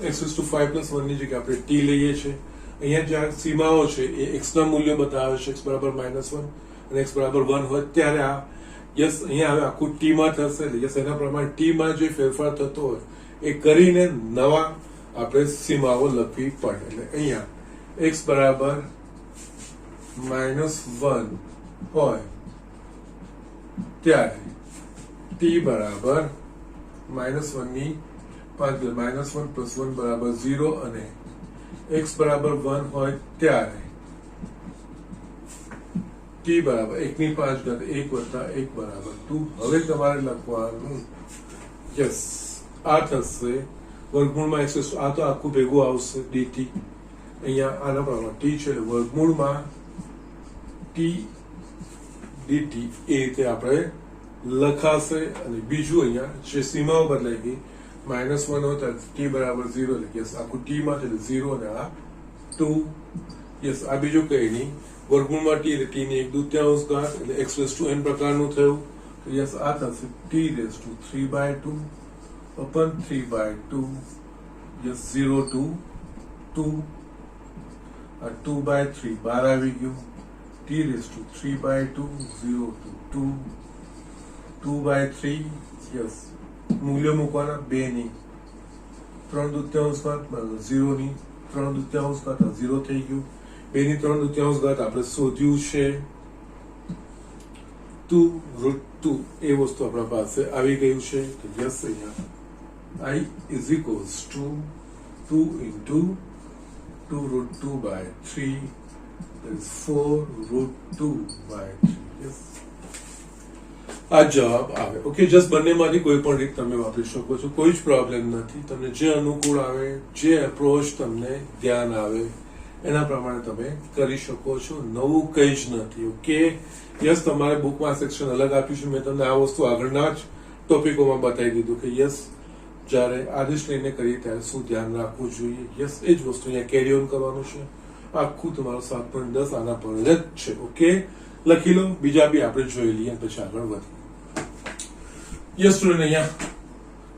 raised to 5 plus 1 ની જગ્યાએ આપણે t લઈએ છીએ. અહીંયા જે સીમાઓ છે એ x ના મૂલ્યો બતાવે છે, x બરાબર -1 અને x બરાબર 1 હોય ત્યારે આ યસ અહીંયા હવે આખું t માં થશે એટલે યસ એના પ્રમાણે t માં જે ફેરફાર થતો હોય એ કરીને નવા આપણે સીમાઓ લખવી પડે. એટલે અહીંયા x બરાબર -1 હોય ત્યારે t બરાબર -1 ની 5 -1 plus 1 બરાબર 0 અને x બરાબર 1 હોય ત્યારે t બરાબર 1/5 1 વત્તા 1 બરાબર 2. હવે તમારે લખવાનું યસ આ થશે વર્ગમૂળમાં x આ તો આખું ભેગું આવશે dt. અહીંયા આના પ્રમાણે t છે વર્ગમૂળમાં t dt એ રીતે આપણે લખાશે. અને બીજું અહીંયા જે સીમાઓ બદલાઈ ગઈ -1 હોય તો t બરાબર 0 એટલે યસ આખું t માં એટલે 0 અને આ 2. યસ આ બીજું કઈ નહીં, વર્ગમૂળમાં t એટલે t ની 1/2 એટલે x raised to n પ્રકારનું થયું. તો યસ આ થશે t raised to 3 by 2 upon 3 by 2. Yes 0 to 2 આ 2 by 3 બહાર આવી ગયું. t raised to 3 by 2 0 to 2 2 by 3 yes મૂલ્યો મૂકવાના 2 ની 3/2 0 ની 3/2 0 થઈ ગયું. 2 ની 3/2 આપણે શોધ્યું છે 2√2 એ વસ્તુ આપણા પાસે આવી ગયું છે. તો યસ અહીંયા I is equals to 2 into 2 root 2 by 3, that is 4 root 2 by 3. Yes. આ જવાબ આવે. ઓકે, જસ્ટ બંનેમાંથી કોઈ પણ રીત તમે વાપરી શકો છો, કોઈ જ પ્રોબ્લેમ નથી. તમને જે અનુકૂળ આવે, જે એપ્રોચ તમને ધ્યાન આવે એના પ્રમાણે તમે કરી શકો છો. નવું કંઈ જ નથી. ઓકે, યસ, તમારે બુકમાં સેક્શન અલગ આપ્યું છે. મેં તમને આ વસ્તુ આગળના જ ટોપિકોમાં બતાવી દીધું કે યસ, જ્યારે આદેશ લઈને કરીએ ત્યારે શું ધ્યાન રાખવું જોઈએ. યસ, એ જ વસ્તુ અહીંયા કેરી ઓન કરવાનું છે. આખું તમારું 7.10 આના પર જ છે. ઓકે, લખી લો. બીજા બી આપણે જોઈ લઈએ પછી આગળ વધીએ. યસ સ્ટુડન્ટ, અહીંયા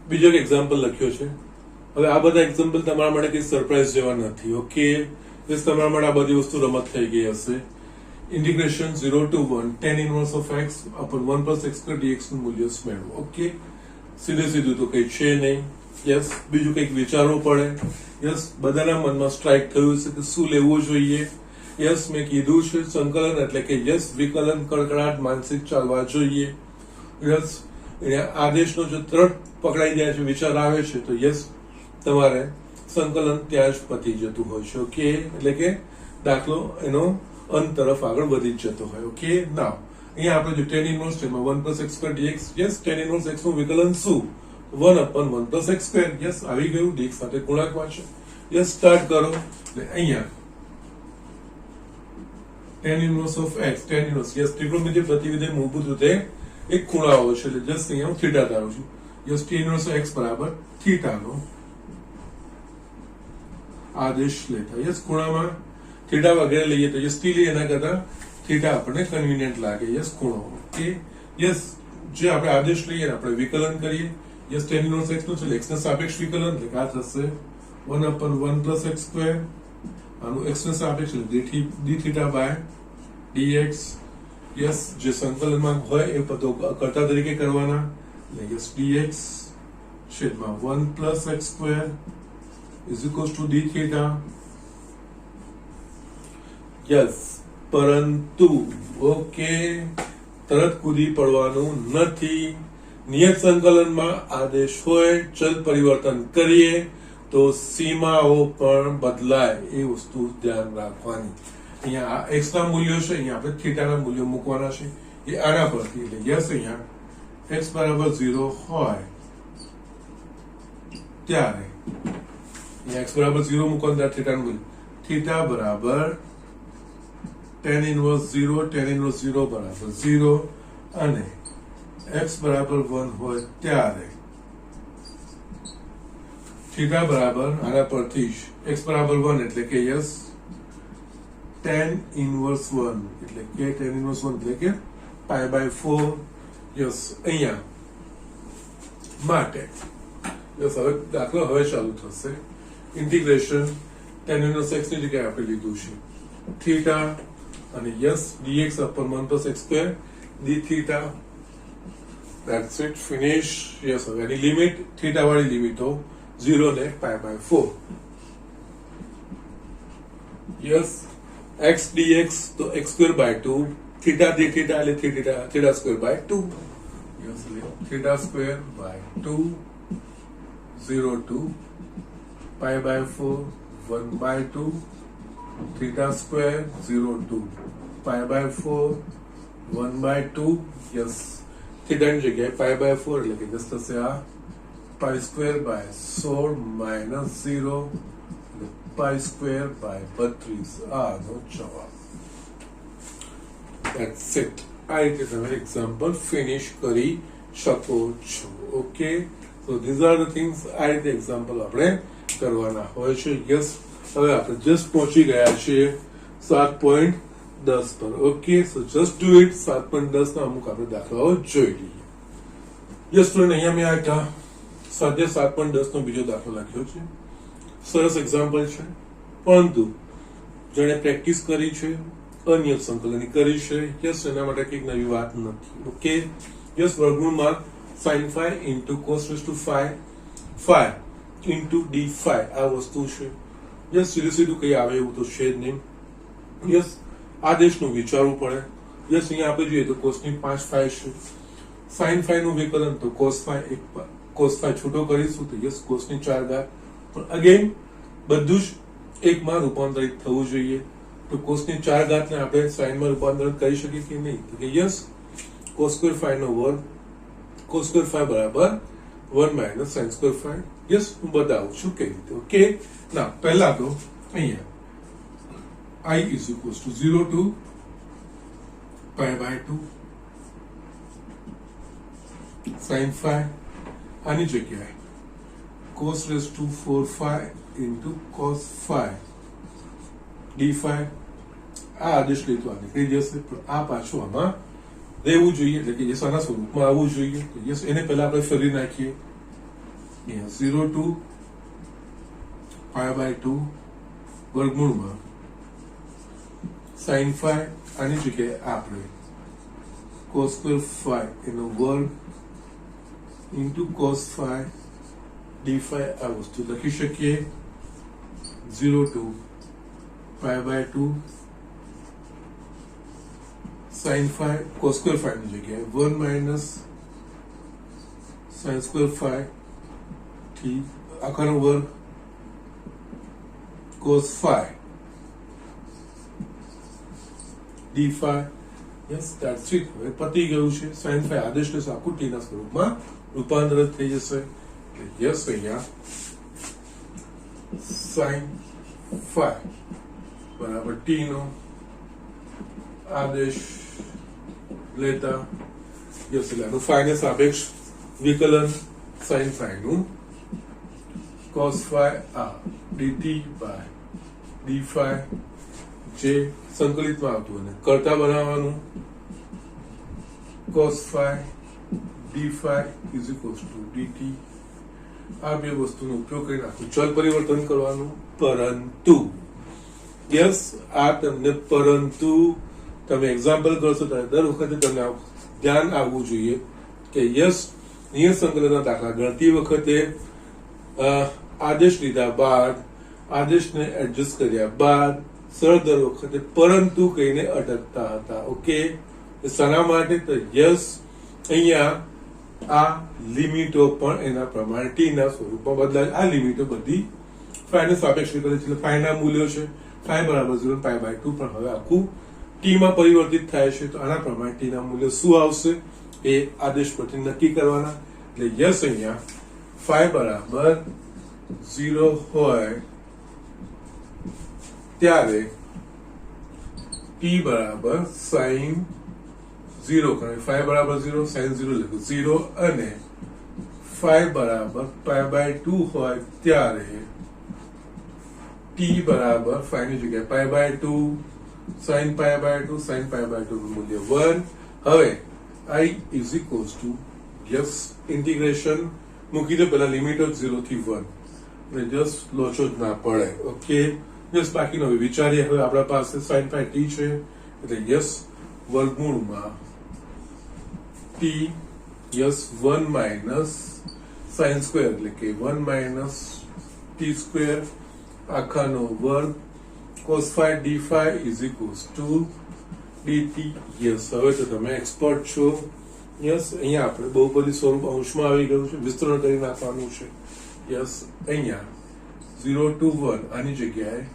બીજો એક એક્ઝામ્પલ લખ્યો છે. હવે આ બધા એક્ઝામ્પલ તમારા માટે કઈ સરપ્રાઈઝ જેવા નથી. ઓકે, યસ, તમારા માટે આ બધી વસ્તુ રમત થઈ ગઈ હશે. Integration 0 to 1 tan inverse of x upon 1 plus x square dx નું મૂલ્ય મેળવો. ઓકે, સીધે સીધું તો કઈ છે નહીં. યસ, બીજું કંઈક વિચારવું પડે. યસ, બધાના મનમાં સ્ટ્રાઇક થયું છે કે શું લેવું જોઈએ. યસ, મેં કીધું છે સંકલન એટલે કે યસ વિકલન કડકડાટ માનસિક ચાલવા જોઈએ. યસ, આદેશનો જો તરત પકડાઈ જાય છે, વિચાર આવે છે તો યસ તમારે સંકલન ત્યાં જ પતી જતું હોય છે. ઓકે, એટલે કે દાખલો એનો અંત તરફ આગળ વધી જ જતો હોય. ઓકે, નાવ અહીંયા આપણે જો tan ઇન્વર્સ છે એમાં 1 plus x square dx. Yes, tan inverse x નું વિકલન શું? 1 upon 1 plus x square. Yes, આવી ગયું. dx સાથે ગુણાકાર છે. યસ, સ્ટાર્ટ કરો. એટલે અહીંયા tan inverse of x, tan inverse, yes, ત્રિકોણમિતિય પ્રતિવિધિ મૂળભૂત રીતે એક ખૂણાઓ છે. એટલે જસ્ટ અહીંયા હું થીટા ધારું છું. Yes, tan inverse of x બરાબર થીટાનો આદેશ લેતા. યસ, ખૂણામાં થીટા વગેરે લઈએ તો યસ ટી લઈએ, એના કરતા થીટા આપણને કન્વીનિયન્ટ લાગે. યસ, ખૂણો. ઓકે, યસ, જે આપણે આદેશ લઈએ આપણે વિકલન કરીએ. યસ, tan inverse x નું છે x ના સાપેક્ષ વિકલન એટલે આ થશે 1 upon 1 plus x square. આનું x ના સાપેક્ષ એટલે d theta by dx. Yes, જે સંકલનમાં હોય એ પદો કર્તા તરીકે કરવાના. એટલે યસ dx છેદમાં 1 plus x square is equals to d theta. Yes, પરંતુ ઓકે, તરત કૂદી પડવાનું નથી. નિયત સંકલનમાં આદેશ હોય, ચલ પરિવર્તન કરીએ તો સીમાઓ પણ બદલાય. એ વસ્તુ ધ્યાન રાખવાની. અહીંયા x ના મૂલ્યો છે, અહીંયા આપણે થીટાના મૂલ્યો મૂકવાના છે. એ આના પરથી એટલે યસ, અહીંયા x બરાબર 0 હોય ત્યારે અહીંયા x બરાબર 0 મૂકવાનું ત્યારે થીટાનું મૂલ્ય થીટા બરાબર tan inverse 0, tan inverse 0 બરાબર 0 અને x બરાબર 1 હોય ત્યારે થીટા બરાબર આના પરથી x બરાબર 1 એટલે કે યસ tan inverse 1 એટલે કે tan inverse 1 એટલે કે pi by 4. યસ, અહીંયા માટે યસ, હવે દાખલો હવે ચાલુ થશે. ઇન્ટિગ્રેશન tan inverse x ની જગ્યાએ આપણે લીધું છે થીટા અને yes dx upon 1 plus x square d theta. That's it, finish. Yes, હવે એની લિમિટ થીટા વાળી લિમિટો 0 ને pi by 4. Yes, x dx તો x square by 2, theta d theta એટલે theta square by 2. Yes, theta square by 2 0 to pi by 4 1 by 2 theta square 0 to pi by 4 1 by 2. Yes, theta ની જગ્યાએ pi by 4 એટલે કે just થશે આ pi square by 16 minus 0 એટલે pi square by 32. આનો જવાબ. That's it. આ રીતે તમે એક્ઝામ્પલ ફિનિશ કરી શકો છો. Okay, so these are the things. આ રીતે એક્ઝામ્પલ આપણે કરવાના હોય છે. યસ, હવે આપણે જસ્ટ પહોંચી ગયા છીએ 7.10 પર. Okay, so just do it. 7.10 ના અમુક આપણે દાખલાઓ જોઈ લઈએ. યસ સ્ટુડન્ટ, અહીંયા મેં આ સ્વાધ્યાય 7.10 નો બીજો દાખલો લખ્યો છે. સરસ એક્ઝામ્પલ છે, પરંતુ જેણે પ્રેક્ટિસ કરી છે, અનિયત સંકલન કરી છે, યસ, એના માટે કંઈક નવી વાત નથી. ઓકે, યસ, વર્ગમૂળમાં sin phi into cos raised to phi into d phi આ વસ્તુ છે. યસ, સીધું કઈ આવે એવું તો છે જ નહીં. યસ, આદેશનું વિચારવું પડે. યસ, અહીંયા આપણે જોઈએ તો cos ની 5 phi છે, sin phi નું વિકલન તો cos phi 1 cos phi છૂટો કરીશું તો યસ cos ની 4 ઘાત, પણ અગેન બધું જ એકમાં રૂપાંતરિત થવું જોઈએ. તો cos ની 4 ઘાતને આપણે sin માં રૂપાંતરિત કરી શકીએ કે નહીં? તો કે યસ cos square phi નો વર્ગ, cos square phi બરાબર 1 minus sin square phi. Yes હું બતાવું છું કેવી રીતે. ઓકે, ના પહેલા તો અહીંયા I is equals to 0 to pi by 2 sin phi, આની જગ્યાએ cos raised to 4 phi into cos phi d phi. આ આદેશ લેતો આ નીકળી જશે, પણ આ પાછું આમાં રહેવું જોઈએ, એટલે કે યસ આના સ્વરૂપમાં આવવું જોઈએ. તો યસ એને પહેલા આપણે ફેરવી નાખીએ. 0 to pi by 2 વર્ગમૂળમાં sin phi, આની જગ્યાએ આપણે cos square phi એનો વર્ગ into cos phi d phi આ વસ્તુ લખી શકીએ. 0 to pi by 2 sin phi, cos square phi ની જગ્યાએ 1 minus sin square phi થી આખાનો વર્ગ cos phi d phi. Yes that's it. હવે પતી ગયું છે. sin phi આદેશ લેશે આખું t ના સ્વરૂપમાં રૂપાંતરિત થઈ જશે. યસ અહીંયા sin phi બરાબર t નો આદેશ લેતા યસ એટલે આનું phi ને સાપેક્ષ વિકલન sin phi નું cos phi આ dt by d phi જે સંકલિતમાં આવતું અને કરતા બનાવવાનું cos phi d phi is equals to dt. આ બે વસ્તુનો ઉપયોગ કરીને આખું ચલ પરિવર્તન કરવાનું. પરંતુ યસ આ તમને પરંતુ તમે એક્ઝામ્પલ કરશો ત્યારે દર વખતે તમને ધ્યાન આવવું જોઈએ કે યસ નિયત સંકલનના દાખલા ગણતી વખતે આદેશ લીધા બાદ, આદેશને એડજસ્ટ કર્યા બાદ સરળ દર વખતે પરંતુ કહીને અટકતા હતા. ઓકે, શાના માટે? તો યસ અહીંયા આ લિમિટો પણ એના પ્રમાણે t ના સ્વરૂપમાં બદલાય. આ લિમિટો બધી phi ને સાપેક્ષ કરે છે, એટલે phi ના મૂલ્યો છે phi બરાબર 0 pi by 2, પણ હવે આખું t માં પરિવર્તિત થાય છે. તો આના પ્રમાણે t ના મૂલ્યો શું આવશે એ આદેશ પરથી નક્કી કરવાના. એટલે યસ અહીંયા phi બરાબર 0 હોય ત્યારે t બરાબર sin 0 કરે. phi બરાબર 0 sin 0 લખું 0 અને phi બરાબર pi by 2 હોય ત્યારે t બરાબર phi ની જગ્યાએ pi by 2 sin pi by 2 sin pi by 2 નું મૂલ્ય 1. હવે I is equals to yes integration મૂકી દો, પહેલા લિમિટ ઓફ 0 થી 1 એટલે જસ્ટ લોચો જ ના પડે. ઓકે, યસ બાકીનો હવે વિચારીએ. હવે આપણા પાસે sin phi t છે, એટલે યસ વર્ગમૂળમાં t yes 1 minus sin square એટલે કે 1 minus t square આખાનો વર્ગ cos phi d phi is equals to dt. Yes હવે તો તમે એક્સપર્ટ છો. યસ અહીંયા આપણે બહુપદી સ્વરૂપ અંશમાં આવી ગયું છે, વિસ્તરણ કરી નાખવાનું છે. યસ અહીંયા 0 to 1 આની જગ્યાએ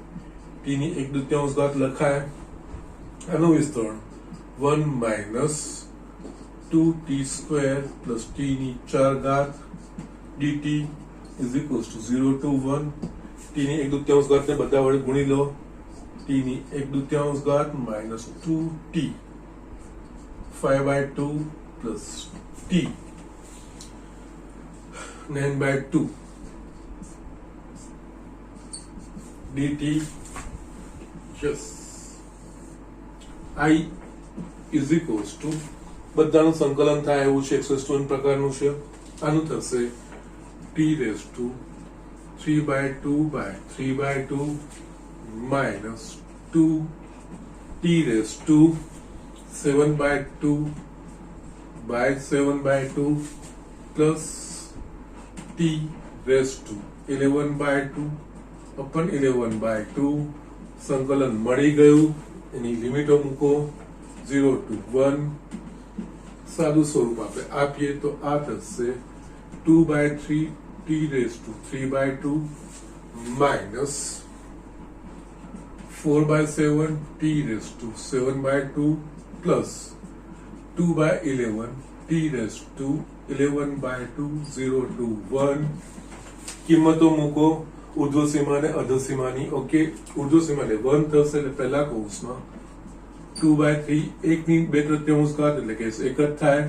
t ની 1/2 ઘાત લખાય. આનું વિસ્તરણ 1 minus 2t square plus t ની 4 ઘાત dt is equals to 0 to 1. t ની 1/2 ઘાતને બધા વડે ગુણી લો. t ની 1/2 ઘાત minus 2t 5 by 2 plus t 9 by 2 dt. Yes, I is equals to બધાનું સંકલન થાય એવું છે, x1 પ્રકારનું છે. આનું થશે t raised to 3 by 2 by 3 by 2 minus 2t raised to 7 by 2 by 7 by 2 plus t raised to 11 by 2 upon 11 by 2. સંકલન મળી ગયું. એની લિમિટો મૂકો 0 to 1. સાદું સ્વરૂપ આપણે આપીએ તો આ થશે 2/3 t raised to 3/2 minus 4/7 t raised to 7/2 plus 2/11 t raised to 11/2 0 to 1 કિંમતો મૂકો ઉર્ધ્વ સીમા અને અધર સીમાની ઓકે ઉર્ધ્વ સીમા એટલે 1 થશે એટલે પહેલા કૌંસમાં 2/3 એકની 2/3 ઘાત એટલે કે 1 જ થાય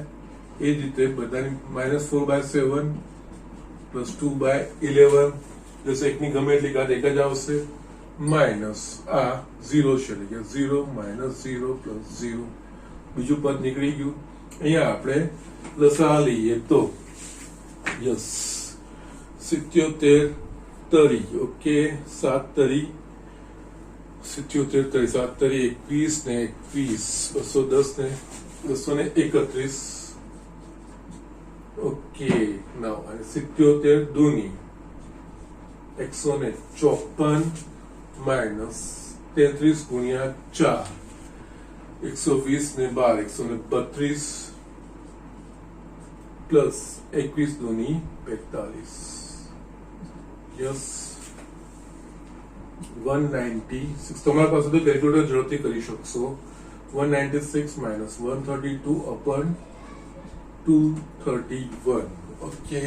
એ જ રીતે બધાની -4/7 પ્લસ 2/11 પ્લસ એકની ગમે એટલી ઘાત એક જ આવશે માઇનસ આ 0 છે એટલે કે 0 -0 પ્લસ 0 બીજું પદ નીકળી ગયું અહીંયા આપણે લસા લઈએ તો યસ 77 તરી ઓકે 7 તરી 77 તરી 7 તરી 21 ને 21 210 ને 231 ઓકે નાવ અને 77 દૂની 154 માઇનસ 33 ગુણ્યા 4 120 ને 12 132 પ્લસ 21 દૂની 45 યસ 196 તમારા પાસે તો કેલ્ક્યુલેટર ઝડપથી કરી શકશો 196 minus 132 upon 231 okay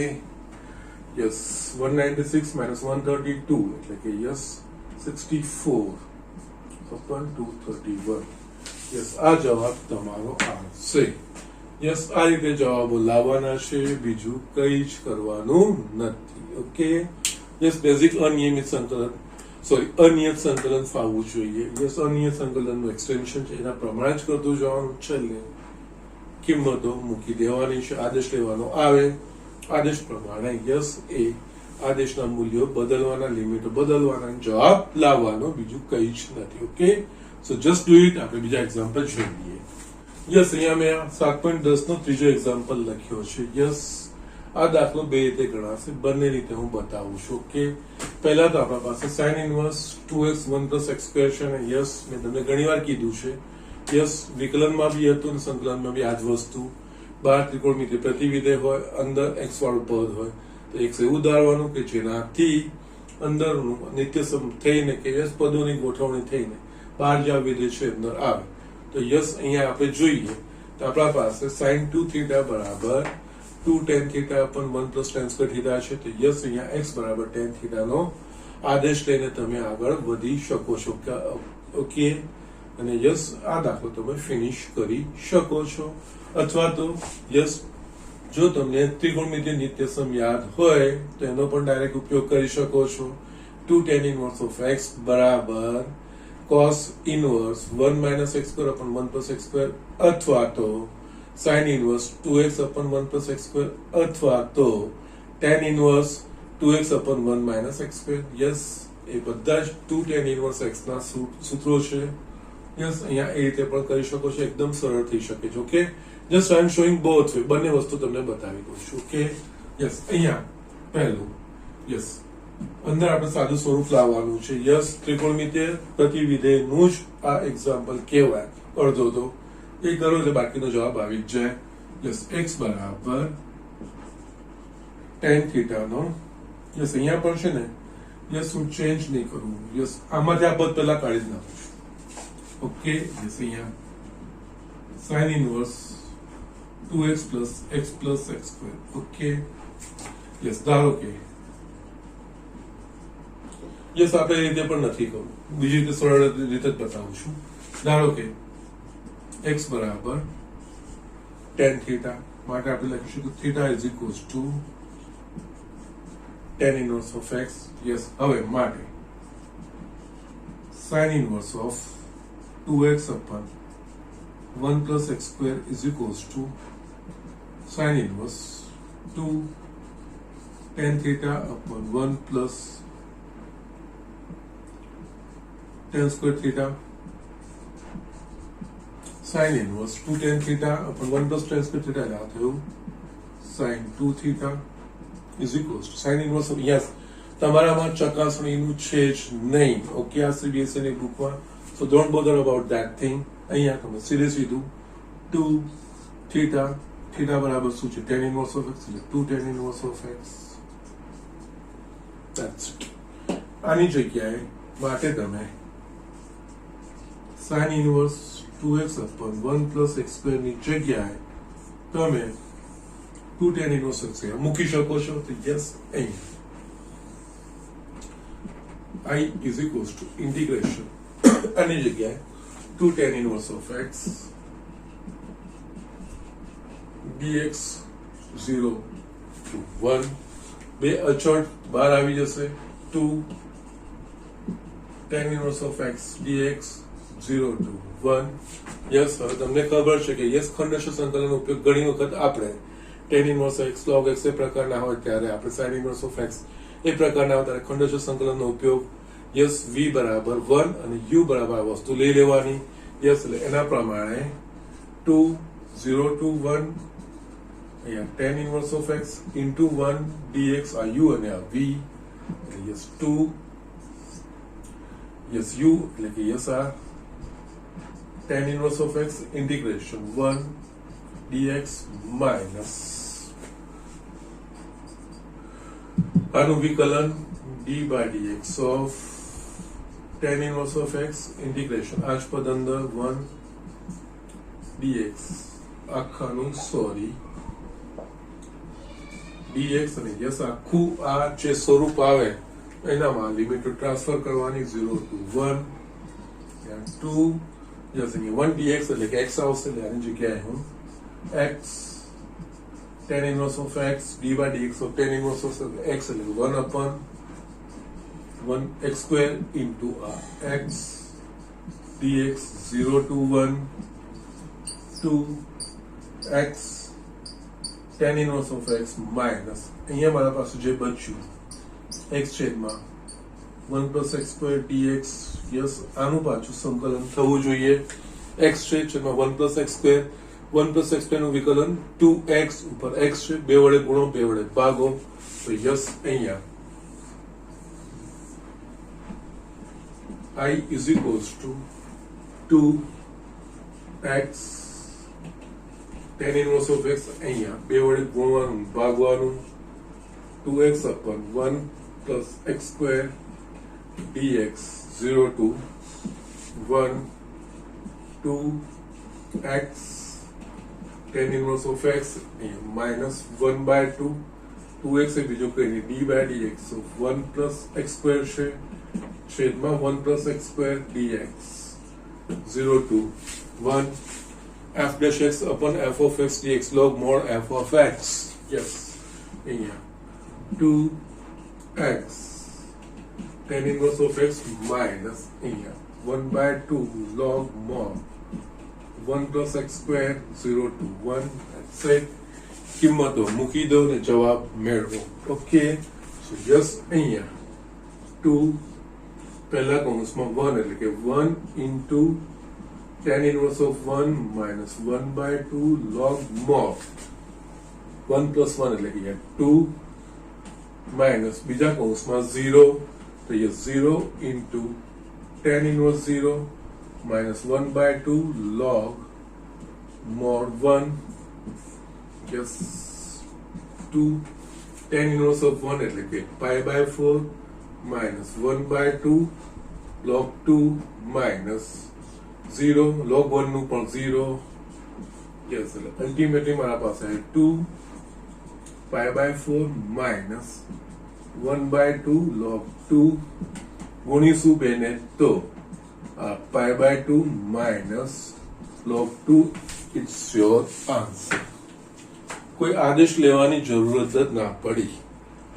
yes 196 minus 132 એટલે કે યસ 64 upon 231 યસ આ જવાબ તમારો આવશે યસ આ રીતે જવાબો લાવવાના છે બીજું કઈ જ કરવાનું નથી ઓકે યસ બેઝિક અનિયમિત સંકલન અનિયત સંકલન ફાવવું જોઈએ યસ અનિયત સંકલનનું એક્સટેન્શન છે એના પ્રમાણે જ કરતું જવાનું છેલ્લે કિંમતો મૂકી દેવાની છે આદેશ લેવાનો આવે આદેશ પ્રમાણે યસ એ આદેશના મૂલ્યો બદલવાના લિમિટો બદલવાના જવાબ લાવવાનો બીજું કઈ જ નથી okay so just do it આપણે બીજા એક્ઝામ્પલ જોઈ લઈએ યસ અહીંયા મેં 7.10 નો ત્રીજો એક્ઝામ્પલ લખ્યો છે યસ આ દાખલો બે રીતે ગણાશે બંને રીતે હું બતાવું છું કે પહેલા તો આપણા પાસે sin ઇન્વર્સ 2x 1 + x² છે અને યસ મેં તમને ઘણીવાર કીધું છે યસ વિકલનમાં બી હતું અને સંકલનમાં બી આ જ વસ્તુ બહાર ત્રિકોણમિતિ પ્રતિવિધેય હોય અંદર x વાળું પદ હોય તો x એવું ધારવાનું કે જેનાથી અંદરનું નિત્યસમ થઈને કે યસ પદોની ગોઠવણી થઈને બહાર જે વિધેય છે અંદર આવે તો યસ અહીંયા આપણે જોઈએ તો આપણા પાસે sin 2θ બરાબર 2 tan θ upon 1 plus tan square θ છે તો યસ અહીંયા x બરાબર tan θ નો આદેશ લઈને તમે આગળ વધી શકો છો ઓકે અને યસ આ દાખલો તમે ફિનિશ કરી શકો છો અથવા તો યસ જો તમને ત્રિકોણમિતિ નિત્યસમ યાદ હોય તો એનો પણ ડાયરેક્ટ ઉપયોગ કરી શકો છો 2 tan inverse of x બરાબર cos inverse 1 - x² upon 1 plus x² અથવા તો sin inverse 2x upon 1 plus x² અથવા તો tan inverse 2x upon 1 - x². Yes એ બધા જ 2 tan inverse x ના સૂત્રો છે યસ અહીંયા એ રીતે પણ કરી શકો છો એકદમ સરળ થઈ શકે છે okay just I am showing both way બંને વસ્તુ તમને બતાવી દઉં છું ઓકે યસ અહીંયા પહેલું યસ અંદર આપણે સાદું સ્વરૂપ લાવવાનું છે યસ ત્રિકોણમિતિય પ્રતિવિધેયનું જ આ એક્ઝામ્પલ કહેવાય અડધો તો એ કરો એટલે બાકીનો જવાબ આવી જ જાય યસ x બરાબર tan θ નો યસ અહીંયા પણ છે ને યસ હું ચેન્જ નહીં કરું યસ આમાંથી આ પદ પહેલા કાઢી જ નાખું છું ઓકે યસ અહીંયા sin inverse 2x plus x plus x² okay yes ધારો કે યસ આપણે એ રીતે પણ નથી કરવું બીજી રીતે સરળ રીતે જ બતાવું છું ધારો કે x બરાબર tan θ માટે આપણે લખીશું કે θ is equals to tan inverse of x yes હવે માટે sin inverse of 2x upon 1 plus x² is equals to sin inverse 2 tan θ upon 1 plus tan square theta sin inverse 2 tan theta upon 1 plus tan square theta એટલે આ થયું sin 2 theta is equals to sin inverse of yes તમારામાં ચકાસણીનું છે જ નહીં okay આ CBSE ની બુકમાં so don't bother about that thing અહીંયા તમે સીધે સીધું 2 theta થીટા બરાબર શું છે tan inverse of x એટલે 2 tan inverse of x. That's it. આની જગ્યાએ માટે તમે sin inverse 2x upon 1 plus x square ની જગ્યાએ તમે 2 tan inverse x મૂકી શકો છો. તો યસ, અહીં I is equals to integration આની જગ્યાએ 2 tan inverse of x dx 0 to 1 બે અચળ બહાર આવી જશે 2 tan inverse of x dx 0 to 1. Yes, હવે તમને ખબર છે કે યસ ખંડેશ સંકલનનો ઉપયોગ ઘણી વખત આપણે tan inverse x log x એ પ્રકારના હોય ત્યારે આપણે sin inverse of x એ પ્રકારના હોય ત્યારે ખંડેશ સંકલનનો ઉપયોગ યસ v બરાબર 1 અને u બરાબર આ વસ્તુ લઈ લેવાની. યસ, એટલે એના પ્રમાણે 2 0 to 1 અહીંયા tan inverse of x into 1 dx આ u અને આ v યસ 2 યસ u એટલે કે યસ આ tan inverse of x integration 1 dx minus આનું વિકલન d by dx of tan inverse of x integration આજ પદ અંદર 1 dx આખાનું સોરી dx અને યસ આખું આ જે સ્વરૂપ આવે એનામાં લિમિટ ટ્રાન્સફર કરવાની 0 to 1 and 2 યસ અહીં 1 dx એટલે કે x આવશે એટલે આની જગ્યાએ હું x tan inverse of x d by dx of tan inverse of x એટલે 1 upon 1 x square into x dx 0 to 1 2 x tan inverse of x minus અહીંયા મારા પાસે જે બચ્યું x છેદમાં 1 plus x square dx yes આનું પાછું સંકલન થવું જોઈએ x છેદમાં 1 plus x square 1 plus x square નું વિકલન 2x ઉપર x છે બે વડે ગુણો બે વડે ભાગો તો યસ અહીંયા I is equals to 2x tan inverse of x અહીંયા બે વડે ગુણવાનું ભાગવાનું 2x upon 1 plus x square dx 0 to 1 2x tan inverse of x minus 1 by 2 2x એ બીજું કઈ નહીં d by dx of 1 plus x square છે છેદમાં 1 plus x square dx 0 to 1 f dash x upon f of x dx log mod f of x yes અહીંયા 2x tan inverse of x minus અહીંયા 1 by 2 log mod 1 plus x square 0 to 1 that's it કિંમતો મૂકી દો ને જવાબ મેળવો okay so yes અહીંયા 2 પહેલા કૌંસમાં 1 એટલે કે 1 into tan inverse of 1 minus 1 by 2 log mod 1 plus 1 એટલે કે 2 minus બીજા કૌંસમાં 0 તો ये 0 into tan inverse 0 minus 1 by 2 log mod 1 yes 2 tan inverse of 1 એટલે કે pi by 4 minus 1 by 2 log 2 minus 0 log 1 નું પણ 0 yes એટલે અલ્ટિમેટલી મારા પાસે 2 pi by 4 minus 1 by 2 log 2 ગુણીશું બેને તો pi by 2 minus log 2 it's your answer કોઈ આદેશ લેવાની જરૂરત જ ના પડી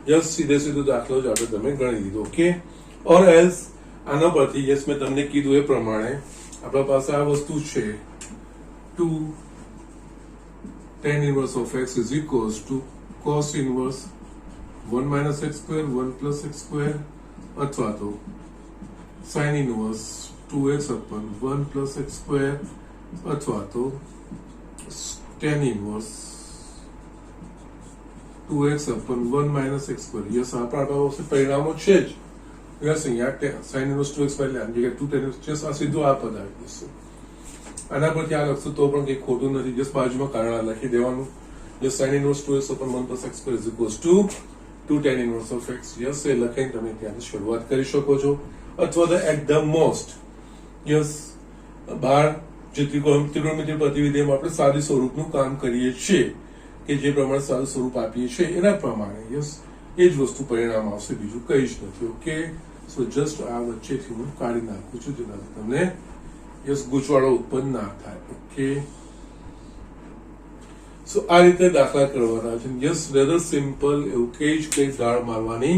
યસ સીધે સીધો દાખલો જ આપણે તમે ગણી લીધો ઓકે ઓર એલ્સ આના પરથી યસ મેં તમને કીધું એ પ્રમાણે આપણા પાસે આ વસ્તુ છે 2 tan inverse of x is equals to cos inverse 1 minus x square 1 plus x square અથવા તો sin inverse 2x upon 1 plus x square અથવા તો tan inverse 2x upon 1 minus x square yes આપણા પાસે પરિણામો છે જ યસ અહીંયા sin inverse 2x એટલે આની જગ્યાએ 2 tan inverse યસ આ સીધું આ પદ આવી જશે આના પરથી આ લખશું તો પણ કંઈ ખોટું નથી જસ્ટ બાજુમાં કારણ લખી દેવાનું જે sin inverse 2x upon 1 plus x square is equals to 2 tan inverse of x. Yes, એ લખીને તમે ત્યાંથી શરૂઆત કરી શકો છો. અથવા તો એટ ધ મોસ્ટ યસ બહાર જે ત્રિકોણમિતિય પ્રતિવિધિમાં આપણે સાદી સ્વરૂપનું કામ કરીએ છીએ કે જે પ્રમાણે સાદું સ્વરૂપ આપીએ છીએ એના પ્રમાણે યસ એ જ વસ્તુ પરિણામ આવશે, બીજું કઈ જ નથી. ઓકે, સો જસ્ટ આ વચ્ચેથી હું કાઢી નાખું છું જેનાથી તમને યસ ગૂંચવાડો ઉત્પન્ન ના થાય. ઓકે, સો આ રીતે દાખલા કરવાના છે. યસ, રેધર સિમ્પલ, એવું કઈ દાળ મારવાની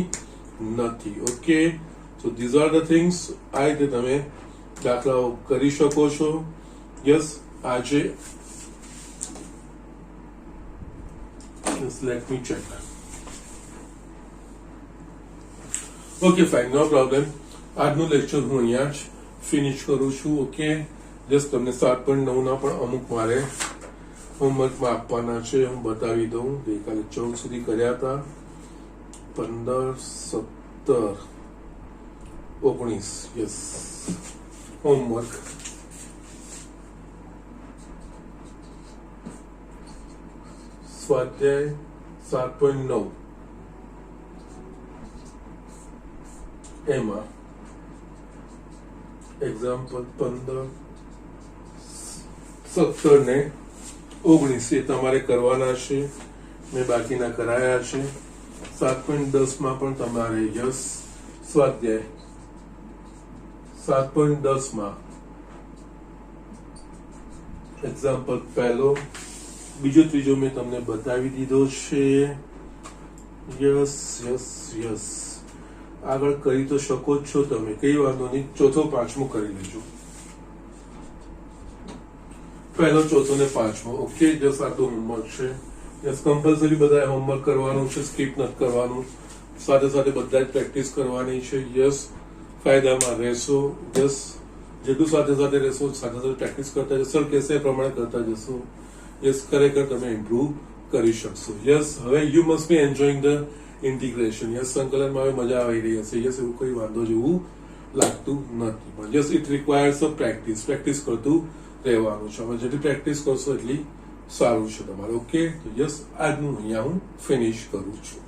નથી. Okay, so these are the things. આ રીતે તમે દાખલાઓ કરી શકો છો. યસ, આજે let me check. Okay fine, no problem. આજનું લેક્ચર હું અહીંયા જ ફિનિશ કરું છું. ઓકે, જસ્ટ તમને 7.9 ના પણ અમુક મારે હોમવર્કમાં આપવાના છે, હું બતાવી દઉં. ગઈકાલે 14 સુધી કર્યા હતા, 15, 17, 19 યસ હોમવર્ક. સ્વાધ્યાય 7.9 એમાં એક્ઝામ્પલ 15, 17 ને 19 એ તમારે કરવાના છે. મેં બાકીના કરાયા છે. 7.10 માં પણ તમારે યસ સ્વાધ્યાય 7.10 માં એક્ઝામ્પલ પહેલો, બીજો, ત્રીજો મેં તમને બતાવી દીધો છે. યસ યસ યસ, આગળ કરી તો શકો જ છો તમે, કઈ વાંધો નહીં. ચોથો, પાંચમો કરી લેજો. પહેલો, ચોથો ને પાંચમો. ઓકે, જસ આ તો હોમવર્ક છે. યસ, કમ્પલસરી બધા હોમવર્ક કરવાનું છે, સ્કીપ નથી કરવાનું. સાથે સાથે બધા જ પ્રેક્ટિસ કરવાની છે. યસ, ફાયદામાં રહેશો. યસ, જેટલું સાથે સાથે રહેશો, સાથે સાથે પ્રેક્ટિસ કરતા જશો, કેસે પ્રમાણે કરતા જશો, યસ ખરેખર તમે ઇમ્પ્રુવ કરી શકશો. યસ, હવે you must be enjoying the integration. Yes, સંકલનમાં હવે મજા આવી રહી હશે. યસ, એવું કોઈ વાંધો જેવું લાગતું નથી. પણ yes, it requires a practice. Practice કરતું રહેવાનું છે. હવે જેટલી પ્રેક્ટિસ કરશો એટલી સારું છે તમારે. ઓકે, તો યસ, આજનું અહીંયા હું ફિનિશ કરું છું.